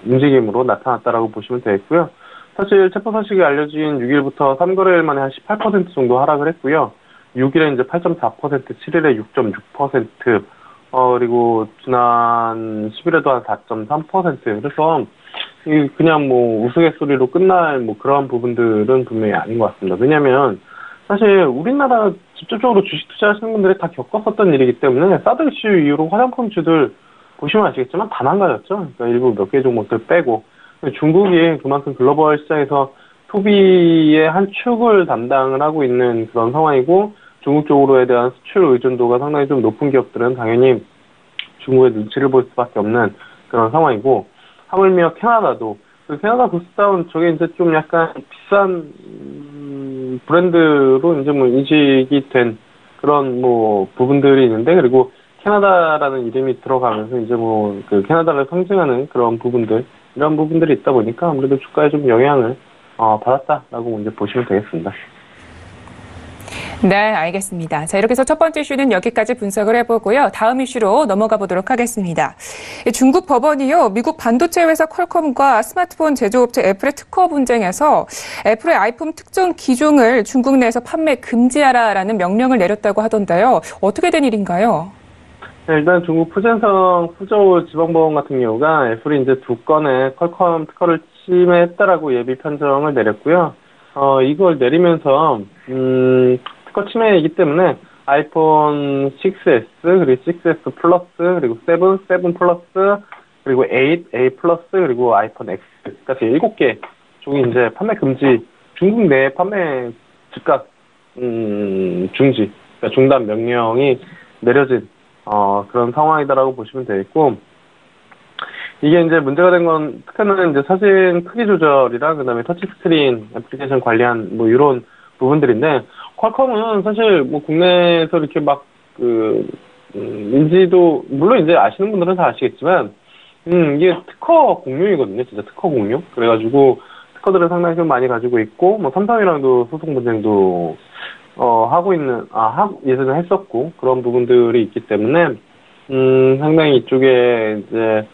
움직임으로 나타났다라고 보시면 되겠고요. 사실 체포 소식이 알려진 6일부터 3거래일 만에 한 18% 정도 하락을 했고요. 6일에 이제 8.4%, 7일에 6.6%, 그리고 지난 10일에도 한 4.3%. 그래서 그냥 뭐 우스갯소리로 끝날 뭐 그런 부분들은 분명히 아닌 것 같습니다. 왜냐면 사실 우리나라 직접적으로 주식 투자하시는 분들이 다 겪었었던 일이기 때문에, 사드 이슈 이후로 화장품주들 보시면 아시겠지만 다 망가졌죠. 그러니까 일부 몇 개 종목들 빼고. 중국이 그만큼 글로벌 시장에서 소비의 한 축을 담당을 하고 있는 그런 상황이고, 중국 쪽으로에 대한 수출 의존도가 상당히 좀 높은 기업들은 당연히 중국의 눈치를 볼 수밖에 없는 그런 상황이고, 하물며 캐나다도, 캐나다 구스다운 저게 이제 좀 약간 비싼 브랜드로 이제 뭐 인식이 된 그런 뭐 부분들이 있는데, 그리고 캐나다라는 이름이 들어가면서 이제 뭐 그 캐나다를 상징하는 그런 부분들, 이런 부분들이 있다 보니까 아무래도 주가에 좀 영향을 받았다라고 이제 보시면 되겠습니다. 네, 알겠습니다. 자, 이렇게 해서 첫 번째 이슈는 여기까지 분석을 해보고요. 다음 이슈로 넘어가 보도록 하겠습니다. 중국 법원이요, 미국 반도체 회사 퀄컴과 스마트폰 제조업체 애플의 특허 분쟁에서 애플의 아이폰 특정 기종을 중국 내에서 판매 금지하라라는 명령을 내렸다고 하던데요. 어떻게 된 일인가요? 네, 일단 중국 푸젠성 후저우 지방법원 같은 경우가 애플이 이제 2건의 퀄컴 특허를 침해했다라고 예비 판정을 내렸고요. 이걸 내리면서 특허 침해이기 때문에 아이폰 6S, 그리고 6S 플러스, 그리고 7, 7 플러스, 그리고 8, 8 플러스, 그리고 아이폰 X까지 7개 종이 이제 판매 금지, 중국 내 판매 즉각 중지, 그러니까 중단 명령이 내려진 그런 상황이다라고 보시면 되겠고, 이게 이제 문제가 된 건 특히나 이제 사진 크기 조절이랑 그다음에 터치스크린 애플리케이션 관리한 뭐 이런 부분들인데, 퀄컴은 사실 뭐 국내에서 이렇게 막 인지도, 물론 이제 아시는 분들은 다 아시겠지만 이게 특허 공룡이거든요. 진짜 특허 공룡. 그래가지고 특허들을 상당히 좀 많이 가지고 있고, 뭐 삼성이랑도 소송 분쟁도 하고 있는, 예전에 했었고, 그런 부분들이 있기 때문에, 상당히 이쪽에 이제,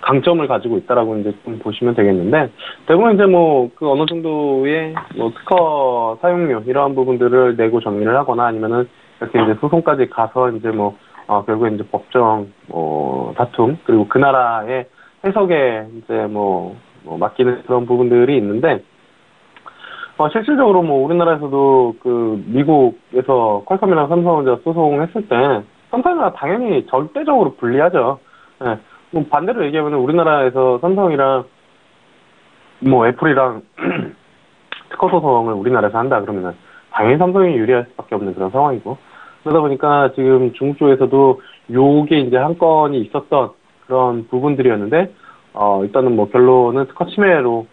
강점을 가지고 있다라고 이제 좀 보시면 되겠는데, 대부분 이제 뭐, 어느 정도의 뭐 특허 사용료, 이러한 부분들을 내고 정리를 하거나 아니면은 이렇게 이제 소송까지 가서 이제 뭐, 결국에 이제 법정, 다툼, 그리고 그 나라의 해석에 이제 맡기는 그런 부분들이 있는데, 실질적으로 뭐 우리나라에서도 미국에서 퀄컴이랑 삼성전자 소송했을 때 삼성이랑 당연히 절대적으로 불리하죠. 예. 뭐 반대로 얘기하면 우리나라에서 삼성이랑 뭐 애플이랑 특허 소송을 우리나라에서 한다 그러면은 당연히 삼성이 유리할 수밖에 없는 그런 상황이고, 그러다 보니까 지금 중국 쪽에서도 요게 이제 한 건이 있었던 그런 부분들이었는데, 일단은 뭐 결론은 특허 침해로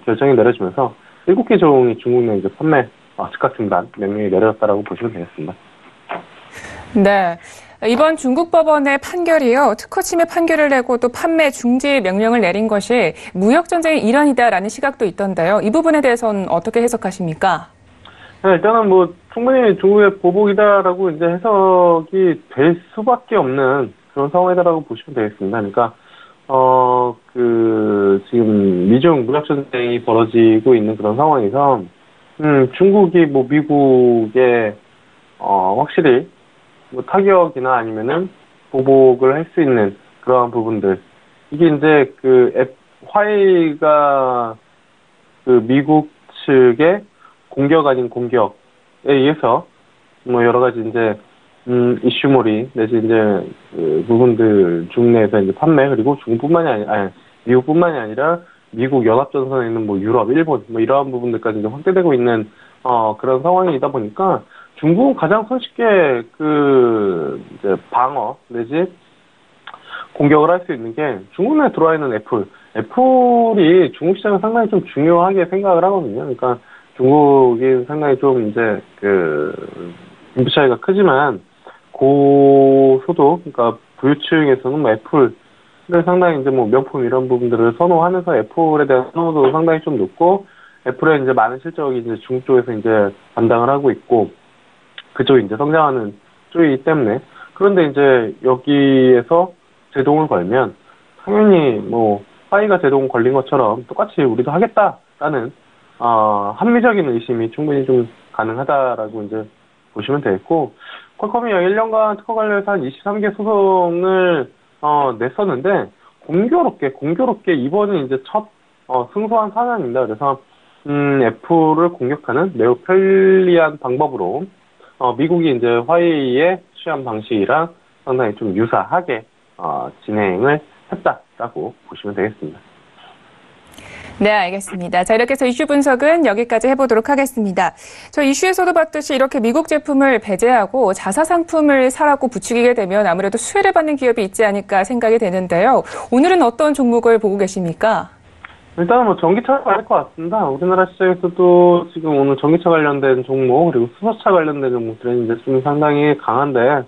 결정이 내려지면서 7개 종이 중국 내 이제 판매 즉각 중단 명령이 내려졌다라고 보시면 되겠습니다. 네. 이번 중국 법원의 판결이요, 특허 침해 판결을 내고 또 판매 중지 명령을 내린 것이 무역 전쟁의 일환이다라는 시각도 있던데요. 이 부분에 대해서는 어떻게 해석하십니까? 네, 일단은 뭐 충분히 중국의 보복이다라고 이제 해석이 될 수밖에 없는 그런 상황이다라고 보시면 되겠습니다. 그러니까 지금 미중 무역 전쟁이 벌어지고 있는 그런 상황에서 중국이 뭐 미국에 확실히 뭐 타격이나 아니면은 보복을 할 수 있는 그러한 부분들, 이게 이제 화웨이가 미국 측의 공격 아닌 공격에 의해서 뭐 여러 가지 이제 이슈몰이 내지 이제 부분들 중국 내에서 이제 판매, 그리고 미국뿐만이 아니라 미국 연합전선에 있는 뭐 유럽, 일본 뭐 이러한 부분들까지 이제 확대되고 있는 그런 상황이다 보니까 중국은 가장 손쉽게 이제 방어 내지 공격을 할 수 있는 게 중국 내에 들어와 있는 애플이 중국 시장을 상당히 좀 중요하게 생각을 하거든요. 그러니까 중국이 상당히 좀 이제 인프 차이가 크지만 고소득, 그러니까 부유층에서는 뭐 애플을 상당히 이제 뭐 명품 이런 부분들을 선호하면서 애플에 대한 선호도도 상당히 좀 높고, 애플의 이제 많은 실적이 이제 중국 쪽에서 이제 담당을 하고 있고, 그쪽이 이제 성장하는 쪽이기 때문에. 그런데 이제 여기에서 제동을 걸면 당연히 뭐 화웨이가 제동 걸린 것처럼 똑같이 우리도 하겠다라는 합리적인 의심이 충분히 좀 가능하다라고 이제 보시면 되겠고, 퀄컴이 1년간 특허 관련해서 한 23개 소송을 냈었는데 공교롭게 이번이 이제 첫 승소한 사안입니다. 그래서 애플을 공격하는 매우 편리한 방법으로 미국이 이제 화웨이의 취한 방식이랑 상당히 좀 유사하게 진행을 했다라고 보시면 되겠습니다. 네, 알겠습니다. 자, 이렇게 해서 이슈 분석은 여기까지 해보도록 하겠습니다. 저 이슈에서도 봤듯이 이렇게 미국 제품을 배제하고 자사 상품을 사라고 부추기게 되면 아무래도 수혜를 받는 기업이 있지 않을까 생각이 되는데요. 오늘은 어떤 종목을 보고 계십니까? 일단은 뭐 전기차가 많을 것 같습니다. 우리나라 시장에서도 지금 오늘 전기차 관련된 종목, 그리고 수소차 관련된 종목들은 이제 좀 상당히 강한데,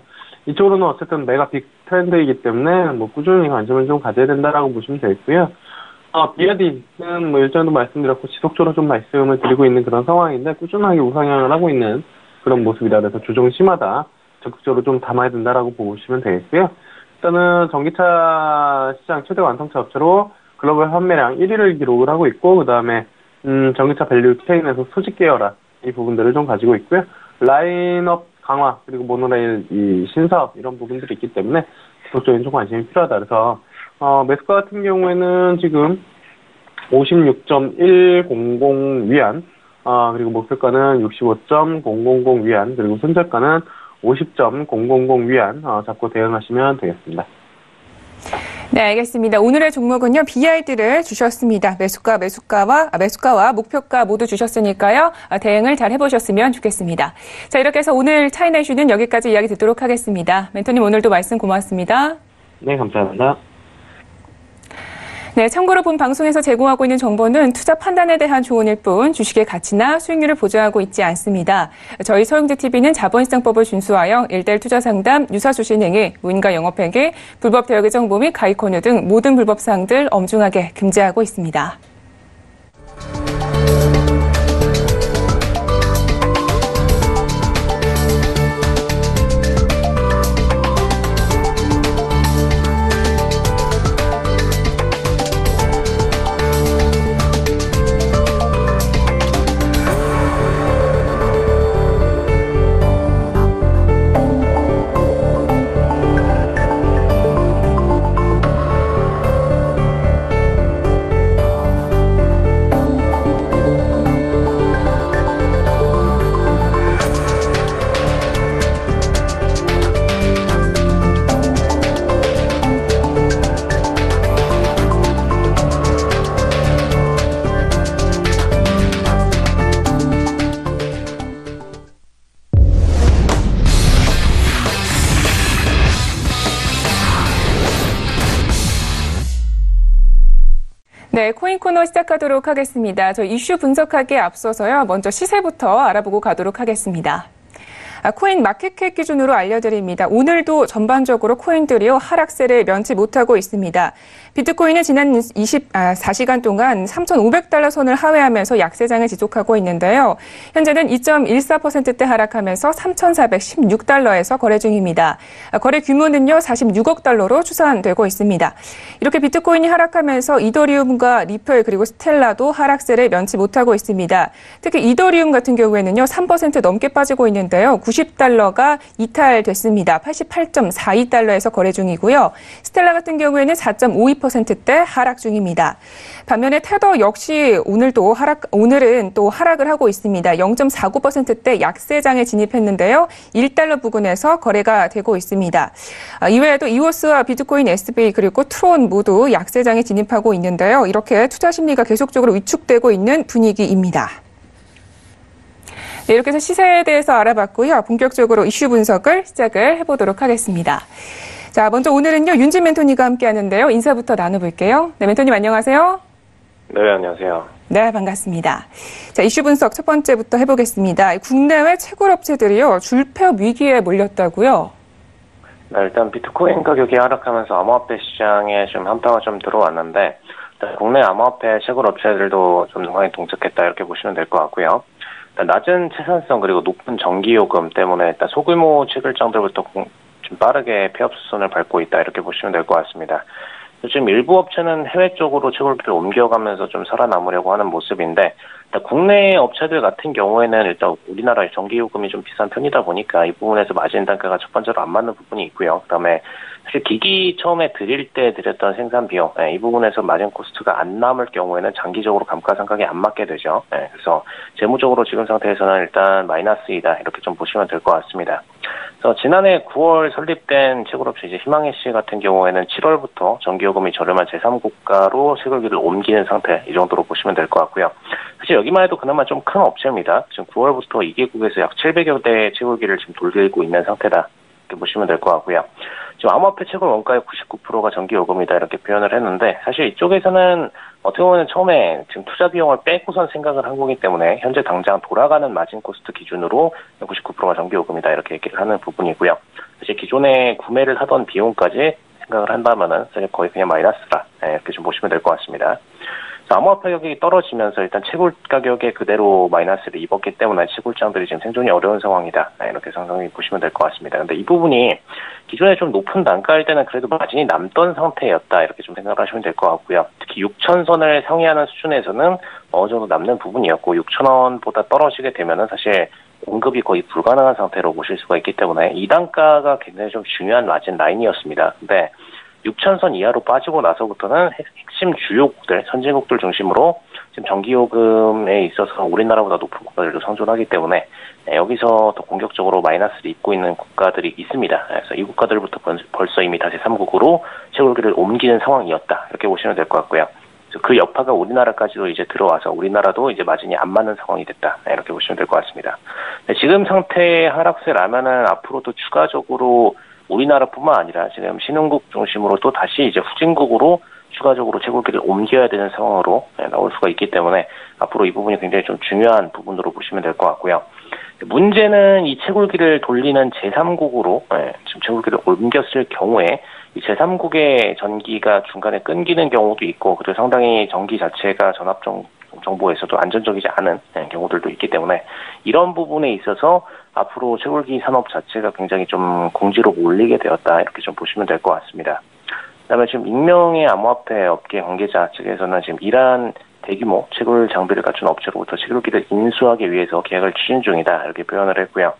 이쪽으로는 어쨌든 메가 빅 트렌드이기 때문에 뭐 꾸준히 관심을 좀 가져야 된다라고 보시면 되겠고요. 비아디는 뭐 일전에도 말씀드렸고 지속적으로 좀 말씀을 드리고 있는 그런 상황인데, 꾸준하게 우상향을 하고 있는 그런 모습이라, 그래서 조정 심하다, 적극적으로 좀 담아야 된다라고 보시면 되겠고요. 일단은 전기차 시장 최대 완성차 업체로 글로벌 판매량 1위를 기록을 하고 있고, 그 다음에 전기차 밸류 체인에서 수직 계열화 이 부분들을 좀 가지고 있고요. 라인업 강화, 그리고 모노레일 이 신사업 이런 부분들이 있기 때문에 지속적인 좀 관심이 필요하다. 그래서 매수가 같은 경우에는 지금 56.100 위안, 그리고 목표가는 65.000 위안, 그리고 손절가는 50.000 위안 잡고 대응하시면 되겠습니다. 네, 알겠습니다. 오늘의 종목은요, BID를 주셨습니다. 매수가와 목표가 모두 주셨으니까요, 대응을 잘 해보셨으면 좋겠습니다. 자, 이렇게 해서 오늘 차이나 이슈는 여기까지 이야기 듣도록 하겠습니다. 멘토님, 오늘도 말씀 고맙습니다. 네, 감사합니다. 네, 참고로 본 방송에서 제공하고 있는 정보는 투자 판단에 대한 조언일 뿐 주식의 가치나 수익률을 보장하고 있지 않습니다. 저희 서영재TV는 자본시장법을 준수하여 1:1 투자 상담, 유사수신행위, 무인가 영업행위, 불법 대여기 정보 및 가입 권유 등 모든 불법 사항들 엄중하게 금지하고 있습니다. 코너 시작하도록 하겠습니다. 저 이슈 분석하기에 앞서서요. 먼저 시세부터 알아보고 가도록 하겠습니다. 코인 마켓캡 기준으로 알려드립니다. 오늘도 전반적으로 코인들이요 하락세를 면치 못하고 있습니다. 비트코인은 지난 24시간 동안 3,500달러 선을 하회하면서 약세장을 지속하고 있는데요. 현재는 2.14%대 하락하면서 3,416달러에서 거래 중입니다. 거래 규모는요 46억 달러로 추산되고 있습니다. 이렇게 비트코인이 하락하면서 이더리움과 리플 그리고 스텔라도 하락세를 면치 못하고 있습니다. 특히 이더리움 같은 경우에는요 3% 넘게 빠지고 있는데요. 90달러가 이탈됐습니다. 88.42달러에서 거래 중이고요. 스텔라 같은 경우에는 4.52%대 하락 중입니다. 반면에 테더 역시 오늘은 또 하락을 하고 있습니다. 0.49%대 약세장에 진입했는데요. 1달러 부근에서 거래가 되고 있습니다. 이외에도 이오스와 비트코인 SB 그리고 트론 모두 약세장에 진입하고 있는데요. 이렇게 투자 심리가 계속적으로 위축되고 있는 분위기입니다. 네, 이렇게 해서 시세에 대해서 알아봤고요. 본격적으로 이슈 분석을 시작을 해보도록 하겠습니다. 자, 먼저 오늘은요, 윤진 멘토님과 함께 하는데요. 인사부터 나눠볼게요. 네, 멘토님 안녕하세요. 네, 안녕하세요. 네, 반갑습니다. 자, 이슈 분석 첫 번째부터 해보겠습니다. 국내외 채굴업체들이요, 줄폐업 위기에 몰렸다고요? 네, 일단 비트코인 가격이 하락하면서 암호화폐 시장에 좀 한파가 좀 들어왔는데, 일단 국내 암호화폐 채굴업체들도 좀 상당히 동작했다 이렇게 보시면 될 것 같고요. 낮은 채산성 그리고 높은 전기요금 때문에 일단 소규모 채굴장들부터 좀 빠르게 폐업 수순을 밟고 있다 이렇게 보시면 될 것 같습니다. 지금 일부 업체는 해외 쪽으로 채굴기를 옮겨가면서 좀 살아남으려고 하는 모습인데 국내 업체들 같은 경우에는 일단 우리나라의 전기요금이 좀 비싼 편이다 보니까 이 부분에서 마진 단가가 첫 번째로 안 맞는 부분이 있고요. 그다음에 사실 기기 처음에 드릴 때 드렸던 생산 비용 이 부분에서 마진 코스트가 안 남을 경우에는 장기적으로 감가상각이 안 맞게 되죠. 그래서 재무적으로 지금 상태에서는 일단 마이너스이다 이렇게 좀 보시면 될 것 같습니다. 그래서 지난해 9월 설립된 채굴업체 이제 희망의 씨 같은 경우에는 7월부터 전기요금이 저렴한 제3국가로 채굴기를 옮기는 상태 이 정도로 보시면 될 것 같고요. 사실 여기만 해도 그나마 좀 큰 업체입니다. 지금 9월부터 2개국에서 약 700여 대의 채굴기를 지금 돌리고 있는 상태다 이렇게 보시면 될 것 같고요. 지금 암호화폐 채굴 원가의 99%가 전기요금이다 이렇게 표현을 했는데 사실 이쪽에서는 어떻게 보면 처음에 지금 투자 비용을 빼고선 생각을 한 거기 때문에 현재 당장 돌아가는 마진 코스트 기준으로 99%가 전기요금이다 이렇게 얘기를 하는 부분이고요. 사실 기존에 구매를 하던 비용까지 생각을 한다면은 사실 거의 그냥 마이너스다 이렇게 좀 보시면 될 것 같습니다. 암호화폐 가격이 떨어지면서 일단 채굴 가격에 그대로 마이너스를 입었기 때문에 채굴장들이 지금 생존이 어려운 상황이다. 이렇게 상상해 보시면 될 것 같습니다. 근데 이 부분이 기존에 좀 높은 단가일 때는 그래도 마진이 남던 상태였다. 이렇게 좀 생각을 하시면 될 것 같고요. 특히 6,000선을 상회하는 수준에서는 어느 정도 남는 부분이었고 6,000원보다 떨어지게 되면은 사실 공급이 거의 불가능한 상태로 보실 수가 있기 때문에 이 단가가 굉장히 좀 중요한 마진 라인이었습니다. 근데 6,000선 이하로 빠지고 나서부터는 핵심 주요국들, 선진국들 중심으로 지금 전기요금에 있어서 우리나라보다 높은 국가들도 상존하기 때문에 여기서 더 공격적으로 마이너스를 입고 있는 국가들이 있습니다. 그래서 이 국가들부터 벌써 이미 다시 3국으로 채굴기를 옮기는 상황이었다. 이렇게 보시면 될 것 같고요. 그 여파가 우리나라까지도 이제 들어와서 우리나라도 이제 마진이 안 맞는 상황이 됐다. 이렇게 보시면 될 것 같습니다. 지금 상태의 하락세라면은 앞으로도 추가적으로 우리나라뿐만 아니라 지금 신흥국 중심으로 또 다시 이제 후진국으로 추가적으로 채굴기를 옮겨야 되는 상황으로 나올 수가 있기 때문에 앞으로 이 부분이 굉장히 좀 중요한 부분으로 보시면 될 것 같고요. 문제는 이 채굴기를 돌리는 제3국으로 지금 채굴기를 옮겼을 경우에 이 제3국의 전기가 중간에 끊기는 경우도 있고 그리고 상당히 전기 자체가 전압 정보에서도 안전적이지 않은 경우들도 있기 때문에 이런 부분에 있어서 앞으로 채굴기 산업 자체가 굉장히 좀 공지로 몰리게 되었다 이렇게 좀 보시면 될 것 같습니다. 그다음에 지금 익명의 암호화폐 업계 관계자 측에서는 지금 이러한 대규모 채굴 장비를 갖춘 업체로부터 채굴기를 인수하기 위해서 계약을 추진 중이다 이렇게 표현을 했고요.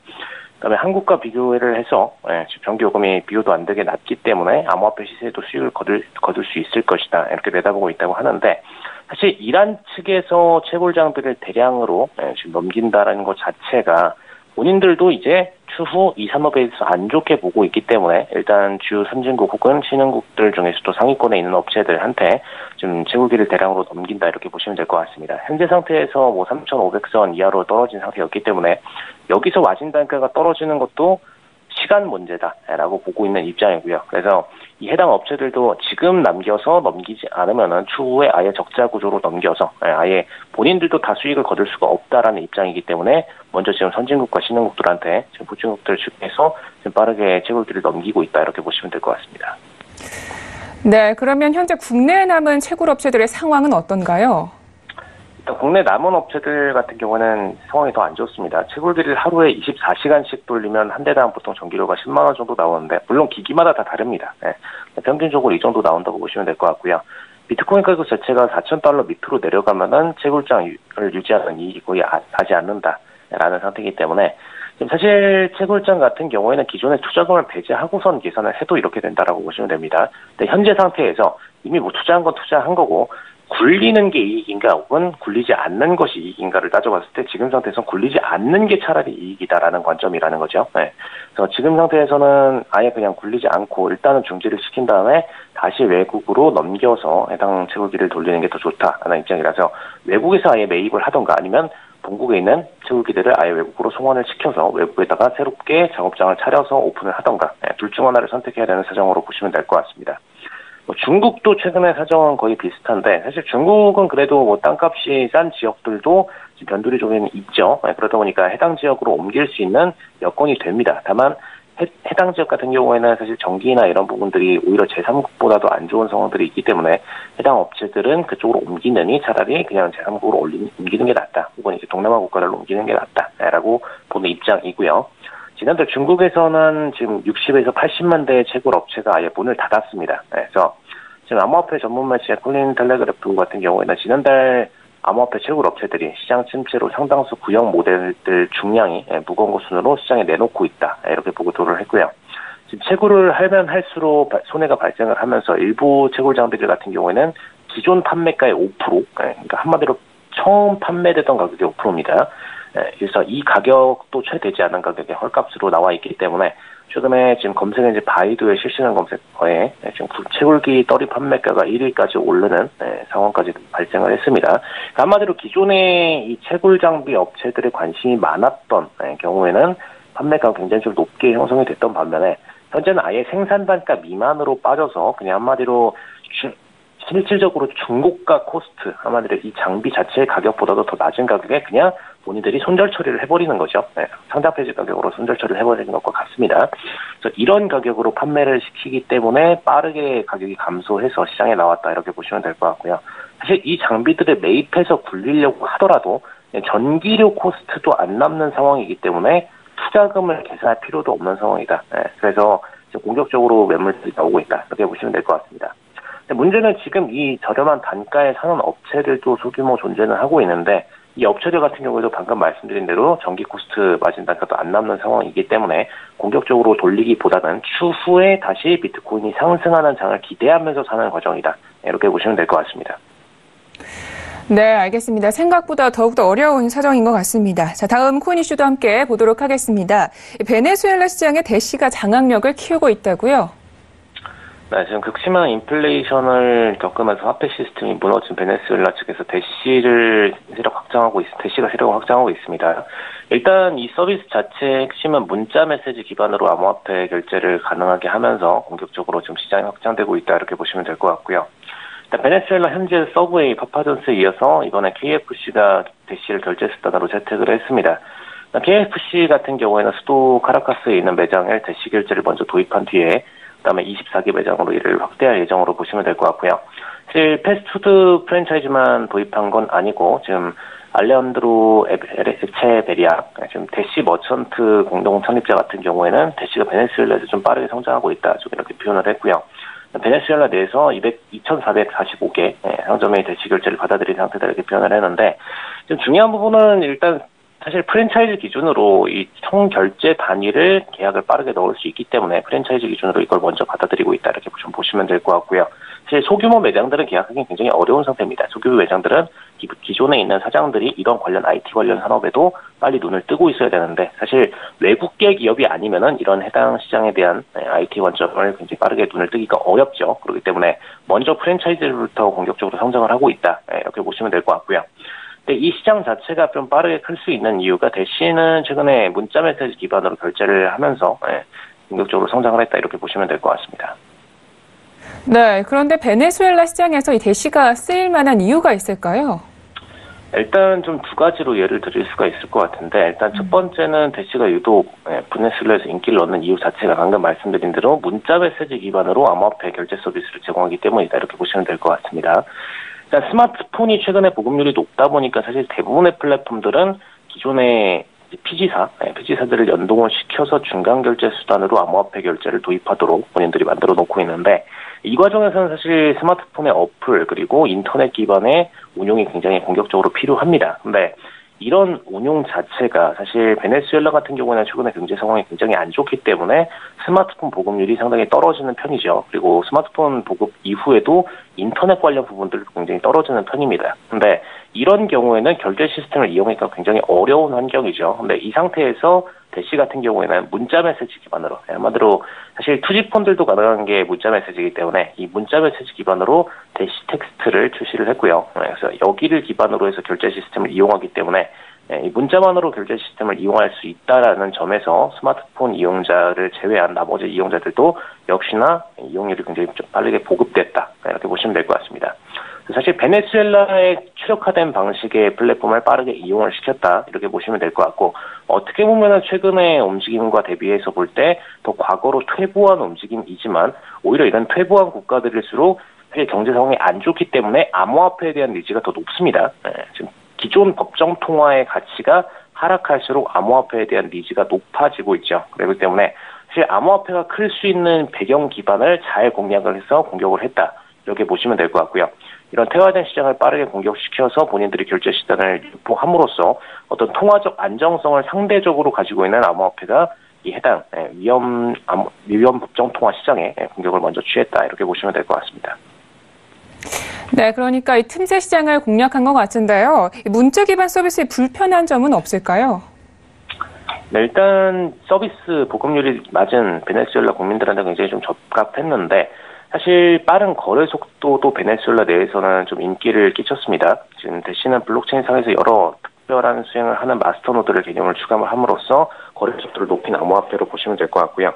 그다음에 한국과 비교를 해서 지금 전기요금이 비교도 안 되게 낮기 때문에 암호화폐 시세도 수익을 거둘 수 있을 것이다 이렇게 내다보고 있다고 하는데 사실 이란 측에서 채굴장비를 대량으로 지금 넘긴다라는 것 자체가 본인들도 이제 추후 이 산업에 대해서 안 좋게 보고 있기 때문에 일단 주요 선진국 혹은 신흥국들 중에서도 상위권에 있는 업체들한테 지금 채굴기를 대량으로 넘긴다 이렇게 보시면 될 것 같습니다. 현재 상태에서 뭐 3,500선 이하로 떨어진 상태였기 때문에 여기서 마진 단가가 떨어지는 것도 시간 문제다라고 보고 있는 입장이고요. 그래서 이 해당 업체들도 지금 남겨서 넘기지 않으면은 추후에 아예 적자 구조로 넘겨서 아예 본인들도 다 수익을 거둘 수가 없다라는 입장이기 때문에 먼저 지금 선진국과 신흥국들한테 지금 후진국들 측에서 지금 빠르게 채굴기를 넘기고 있다 이렇게 보시면 될 것 같습니다. 네, 그러면 현재 국내에 남은 채굴 업체들의 상황은 어떤가요? 일단 국내 남은 업체들 같은 경우는 상황이 더 안 좋습니다. 채굴기를 하루에 24시간씩 돌리면 한 대당 보통 전기료가 10만 원 정도 나오는데 물론 기기마다 다 다릅니다. 네. 평균적으로 이 정도 나온다고 보시면 될 것 같고요. 비트코인 가격 자체가 $4,000 밑으로 내려가면은 채굴장을 유지하는 이익이 거의 나지 않는다라는 상태이기 때문에 지금 사실 채굴장 같은 경우에는 기존의 투자금을 배제하고선 계산을 해도 이렇게 된다라고 보시면 됩니다. 근데 현재 상태에서 이미 뭐 투자한 건 투자한 거고 굴리는 게 이익인가 혹은 굴리지 않는 것이 이익인가를 따져봤을 때 지금 상태에서는 굴리지 않는 게 차라리 이익이다라는 관점이라는 거죠. 네. 그래서 지금 상태에서는 아예 그냥 굴리지 않고 일단은 중지를 시킨 다음에 다시 외국으로 넘겨서 해당 채굴기를 돌리는 게 더 좋다라는 입장이라서 외국에서 아예 매입을 하던가 아니면 본국에 있는 채굴기들을 아예 외국으로 송환을 시켜서 외국에다가 새롭게 작업장을 차려서 오픈을 하던가 둘 중 하나를 선택해야 되는 사정으로 보시면 될 것 같습니다. 중국도 최근에 사정은 거의 비슷한데 사실 중국은 그래도 뭐 땅값이 싼 지역들도 변두리 쪽에는 있죠. 그러다 보니까 해당 지역으로 옮길 수 있는 여건이 됩니다. 다만 해당 지역 같은 경우에는 사실 전기나 이런 부분들이 오히려 제3국보다도 안 좋은 상황들이 있기 때문에 해당 업체들은 그쪽으로 옮기느니 차라리 그냥 제3국으로 옮기는 게 낫다. 혹은 이제 동남아 국가를 옮기는 게 낫다라고 보는 입장이고요. 지난달 중국에서는 지금 60에서 80만 대의 채굴 업체가 아예 문을 닫았습니다. 그래서 지금 암호화폐 전문 매체 콜린 텔레그래프 같은 경우에는 지난달 암호화폐 채굴 업체들이 시장 침체로 상당수 구형 모델들 중량이 무거운 것 순으로 시장에 내놓고 있다. 이렇게 보고를 했고요. 지금 채굴을 하면 할수록 손해가 발생을 하면서 일부 채굴장들 같은 경우에는 기존 판매가의 5%, 그러니까 한마디로 처음 판매되던 가격의 5%입니다. 그래서 이 가격도 채 되지 않은 가격의 헐값으로 나와 있기 때문에 최근에 지금 검색엔진 바이두의 실시간 검색어에 지금 채굴기 떨이 판매가가 1위까지 오르는 상황까지 발생을 했습니다. 그러니까 한마디로 기존의 이 채굴 장비 업체들의 관심이 많았던 경우에는 판매가가 굉장히 좀 높게 형성이 됐던 반면에 현재는 아예 생산 단가 미만으로 빠져서 그냥 한마디로 실질적으로 중고가 코스트, 한마디로 이 장비 자체의 가격보다도 더 낮은 가격에 그냥 본인들이 손절 처리를 해버리는 거죠. 상장 폐지 가격으로 손절 처리를 해버리는 것과 같습니다. 그래서 이런 가격으로 판매를 시키기 때문에 빠르게 가격이 감소해서 시장에 나왔다 이렇게 보시면 될 것 같고요. 사실 이 장비들을 매입해서 굴리려고 하더라도 전기료 코스트도 안 남는 상황이기 때문에 투자금을 계산할 필요도 없는 상황이다. 그래서 공격적으로 매물들이 나오고 있다 이렇게 보시면 될 것 같습니다. 문제는 지금 이 저렴한 단가에 사는 업체들도 소규모 존재는 하고 있는데 이 업체들 같은 경우에도 방금 말씀드린 대로 전기 코스트 마진 단가도 안 남는 상황이기 때문에 공격적으로 돌리기보다는 추후에 다시 비트코인이 상승하는 장을 기대하면서 사는 과정이다. 이렇게 보시면 될 것 같습니다. 네, 알겠습니다. 생각보다 더욱더 어려운 사정인 것 같습니다. 자, 다음 코인 이슈도 함께 보도록 하겠습니다. 베네수엘라 시장의 대시가 장악력을 키우고 있다고요? 네, 지금 극심한 인플레이션을 겪으면서 화폐 시스템이 무너진 베네수엘라 측에서 대시가 세력 확장하고 있습니다. 일단 이 서비스 자체의 핵심은 문자 메시지 기반으로 암호화폐 결제를 가능하게 하면서 공격적으로 지금 시장이 확장되고 있다 이렇게 보시면 될 것 같고요. 일단 베네수엘라 현재 서브웨이 파파존스에 이어서 이번에 KFC가 대시를 결제 수단으로 채택을 했습니다. KFC 같은 경우에는 수도 카라카스에 있는 매장에 대시 결제를 먼저 도입한 뒤에 그다음에 24개 매장으로 이를 확대할 예정으로 보시면 될 것 같고요. 사실 패스트푸드 프랜차이즈만 도입한 건 아니고 지금 알레한드로 에체베리아, 지금 대시 머천트 공동 창립자 같은 경우에는 대시가 베네수엘라에서 좀 빠르게 성장하고 있다, 좀 이렇게 표현을 했고요. 베네수엘라 내에서 2,445개 상점의 대시 결제를 받아들인 상태다 이렇게 표현을 했는데 좀 중요한 부분은 일단 사실 프랜차이즈 기준으로 이 총 결제 단위를 계약을 빠르게 넣을 수 있기 때문에 프랜차이즈 기준으로 이걸 먼저 받아들이고 있다 이렇게 좀 보시면 될 것 같고요. 사실 소규모 매장들은 계약하기 굉장히 어려운 상태입니다. 소규모 매장들은 기존에 있는 사장들이 이런 관련 IT 관련 산업에도 빨리 눈을 뜨고 있어야 되는데 사실 외국계 기업이 아니면은 이런 해당 시장에 대한 IT 관점을 굉장히 빠르게 눈을 뜨기가 어렵죠. 그렇기 때문에 먼저 프랜차이즈부터 공격적으로 성장을 하고 있다 이렇게 보시면 될 것 같고요. 이 시장 자체가 좀 빠르게 클 수 있는 이유가 대시는 최근에 문자 메시지 기반으로 결제를 하면서 공격적으로 성장을 했다 이렇게 보시면 될 것 같습니다. 네, 그런데 베네수엘라 시장에서 이 대시가 쓰일 만한 이유가 있을까요? 일단 좀 두 가지로 예를 드릴 수가 있을 것 같은데, 일단 첫 번째는 대시가 유독 베네수엘라에서 인기를 얻는 이유 자체가 방금 말씀드린 대로 문자 메시지 기반으로 암호화폐 결제 서비스를 제공하기 때문이다 이렇게 보시면 될 것 같습니다. 일단 스마트폰이 최근에 보급률이 높다 보니까 사실 대부분의 플랫폼들은 기존의 PG사들을 연동을 시켜서 중간 결제 수단으로 암호화폐 결제를 도입하도록 본인들이 만들어 놓고 있는데, 이 과정에서는 사실 스마트폰의 어플 그리고 인터넷 기반의 운용이 굉장히 공격적으로 필요합니다. 근데 이런 운용 자체가 사실 베네수엘라 같은 경우에는 최근에 경제 상황이 굉장히 안 좋기 때문에 스마트폰 보급률이 상당히 떨어지는 편이죠. 그리고 스마트폰 보급 이후에도 인터넷 관련 부분들도 굉장히 떨어지는 편입니다. 근데 이런 경우에는 결제 시스템을 이용하기가 굉장히 어려운 환경이죠. 근데 이 상태에서 대시 같은 경우에는 문자 메시지 기반으로, 한마디로 사실 투지폰들도 가능한 게 문자 메시지이기 때문에 이 문자 메시지 기반으로 대시 텍스트를 출시를 했고요. 그래서 여기를 기반으로 해서 결제 시스템을 이용하기 때문에 이 문자만으로 결제 시스템을 이용할 수 있다라는 점에서 스마트폰 이용자를 제외한 나머지 이용자들도 역시나 이용률이 굉장히 좀 빠르게 보급됐다 이렇게 보시면 될 것 같습니다. 사실 베네수엘라의 최적화된 방식의 플랫폼을 빠르게 이용을 시켰다 이렇게 보시면 될 것 같고, 어떻게 보면 최근의 움직임과 대비해서 볼 때 더 과거로 퇴보한 움직임이지만 오히려 이런 퇴보한 국가들일수록 사실 경제 상황이 안 좋기 때문에 암호화폐에 대한 니즈가 더 높습니다. 지금 기존 법정 통화의 가치가 하락할수록 암호화폐에 대한 니즈가 높아지고 있죠. 그렇기 때문에 사실 암호화폐가 클 수 있는 배경 기반을 잘 공략을 해서 공격을 했다 이렇게 보시면 될 것 같고요. 이런 퇴화된 시장을 빠르게 공격시켜서 본인들이 결제 시장을 유포함으로써 어떤 통화적 안정성을 상대적으로 가지고 있는 암호화폐가 이 해당 위험 법정 통화 시장에 공격을 먼저 취했다 이렇게 보시면 될 것 같습니다. 네, 그러니까 이 틈새 시장을 공략한 것 같은데요. 문자 기반 서비스에 불편한 점은 없을까요? 네, 일단 서비스 보급률이 낮은 베네수엘라 국민들한테 굉장히 좀 적합했는데, 사실 빠른 거래 속도도 베네수엘라 내에서는 좀 인기를 끼쳤습니다. 지금 대신은 블록체인 상에서 여러 특별한 수행을 하는 마스터노드를 개념을 추가를 함으로써 거래 속도를 높인 암호화폐로 보시면 될 것 같고요.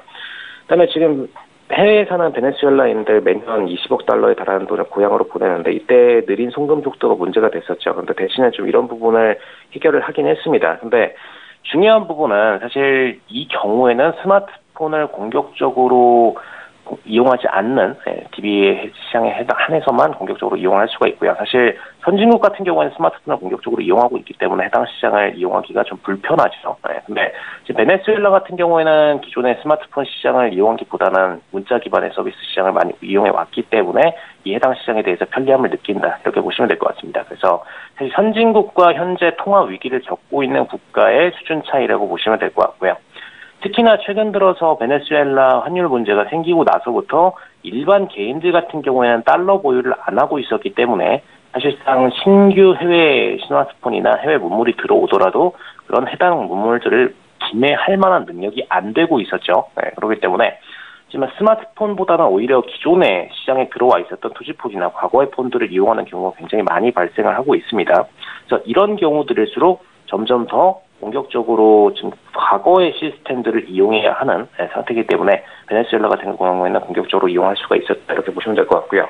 그다음에 지금 해외에 사는 베네수엘라인들 매년 20억 달러에 달하는 돈을 고향으로 보내는데, 이때 느린 송금 속도가 문제가 됐었죠. 그런데 대신에 좀 이런 부분을 해결을 하긴 했습니다. 근데 중요한 부분은 사실 이 경우에는 스마트폰을 공격적으로 이용하지 않는 DB 시장에 한해서만 공격적으로 이용할 수가 있고요. 사실 선진국 같은 경우에는 스마트폰을 공격적으로 이용하고 있기 때문에 해당 시장을 이용하기가 좀 불편하죠. 근데 지금 베네수엘라 같은 경우에는 기존의 스마트폰 시장을 이용하기보다는 문자 기반의 서비스 시장을 많이 이용해 왔기 때문에 이 해당 시장에 대해서 편리함을 느낀다 이렇게 보시면 될 것 같습니다. 그래서 사실 선진국과 현재 통화 위기를 겪고 있는 국가의 수준 차이라고 보시면 될 것 같고요. 특히나 최근 들어서 베네수엘라 환율 문제가 생기고 나서부터 일반 개인들 같은 경우에는 달러 보유를 안 하고 있었기 때문에 사실상 신규 해외 스마트폰이나 해외 문물이 들어오더라도 그런 해당 문물들을 기매할 만한 능력이 안 되고 있었죠. 그렇기 때문에 하지만 스마트폰보다는 오히려 기존의 시장에 들어와 있었던 투지폰이나 과거의 폰들을 이용하는 경우가 굉장히 많이 발생을 하고 있습니다. 그래서 이런 경우들일수록 점점 더 공격적으로 지금 과거의 시스템들을 이용해야 하는 상태이기 때문에 베네수엘라 같은 경우에는 공격적으로 이용할 수가 있었다 이렇게 보시면 될 것 같고요.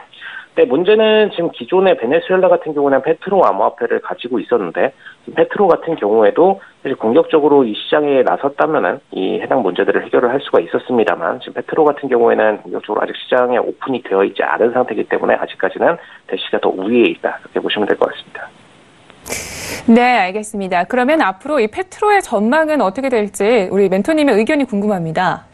근데 문제는 지금 기존의 베네수엘라 같은 경우는 페트로 암호화폐를 가지고 있었는데, 페트로 같은 경우에도 사실 공격적으로 이 시장에 나섰다면은 이 해당 문제들을 해결을 할 수가 있었습니다만, 지금 페트로 같은 경우에는 공격적으로 아직 시장에 오픈이 되어 있지 않은 상태이기 때문에 아직까지는 대시가 더 우위에 있다 이렇게 보시면 될 것 같습니다. 네, 알겠습니다. 그러면 앞으로 이 페트로의 전망은 어떻게 될지 우리 멘토님의 의견이 궁금합니다.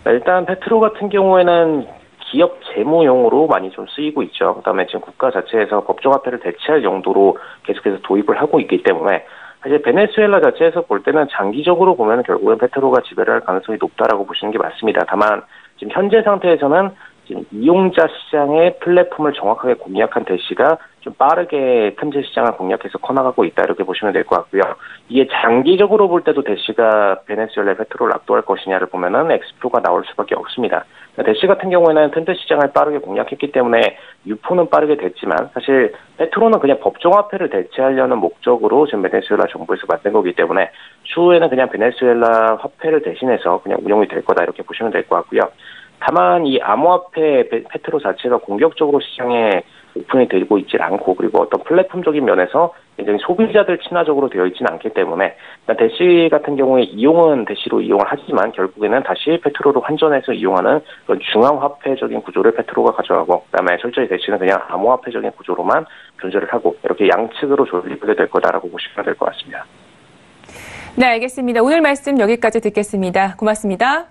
일단 페트로 같은 경우에는 기업 재무용으로 많이 좀 쓰이고 있죠. 그다음에 지금 국가 자체에서 법정화폐를 대체할 용도로 계속해서 도입을 하고 있기 때문에 사실 베네수엘라 자체에서 볼 때는 장기적으로 보면 결국은 페트로가 지배를 할 가능성이 높다라고 보시는 게 맞습니다. 다만 지금 현재 상태에서는 지금 이용자 시장의 플랫폼을 정확하게 공략한 대시가 좀 빠르게 틈새 시장을 공략해서 커나가고 있다 이렇게 보시면 될 것 같고요. 이게 장기적으로 볼 때도 대시가 베네수엘라 페트롤을 압도할 것이냐를 보면은 X표가 나올 수밖에 없습니다. 대시 같은 경우에는 틈새 시장을 빠르게 공략했기 때문에 유포는 빠르게 됐지만 사실 페트로는 그냥 법정화폐를 대체하려는 목적으로 지금 베네수엘라 정부에서 만든 거기 때문에 추후에는 그냥 베네수엘라 화폐를 대신해서 그냥 운용이 될 거다 이렇게 보시면 될 것 같고요. 다만 이 암호화폐 페트로 자체가 공격적으로 시장에 오픈이 되고 있지 않고 그리고 어떤 플랫폼적인 면에서 굉장히 소비자들 친화적으로 되어 있지는 않기 때문에 대시 같은 경우에 이용은 대시로 이용을 하지만 결국에는 다시 페트로로 환전해서 이용하는 그런 중앙화폐적인 구조를 페트로가 가져가고 그다음에 철저히 대시는 그냥 암호화폐적인 구조로만 존재를 하고 이렇게 양측으로 조립하게 될 거다라고 보시면 될 것 같습니다. 네, 알겠습니다. 오늘 말씀 여기까지 듣겠습니다. 고맙습니다.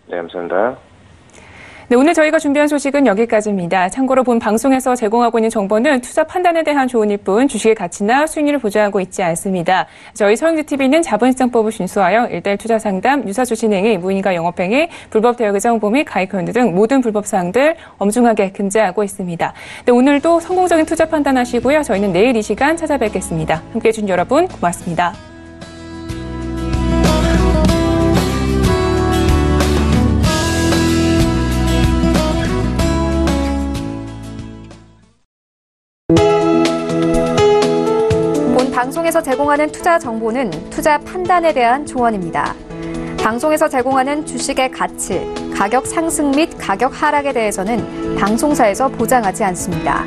네, 감사합니다. 네, 오늘 저희가 준비한 소식은 여기까지입니다. 참고로 본 방송에서 제공하고 있는 정보는 투자 판단에 대한 조언일 뿐 주식의 가치나 수익률을 보장하고 있지 않습니다. 저희 서영주TV는 자본시장법을 준수하여 일대일 투자 상담, 유사주 진행의 무인과 영업행위, 불법 대여계좌 홍보 및 가입현황 등 모든 불법 사항들 엄중하게 금지하고 있습니다. 네, 오늘도 성공적인 투자 판단하시고요. 저희는 내일 이 시간 찾아뵙겠습니다. 함께해 주신 여러분 고맙습니다. 방송에서 제공하는 투자 정보는 투자 판단에 대한 조언입니다. 방송에서 제공하는 주식의 가치, 가격 상승 및 가격 하락에 대해서는 방송사에서 보장하지 않습니다.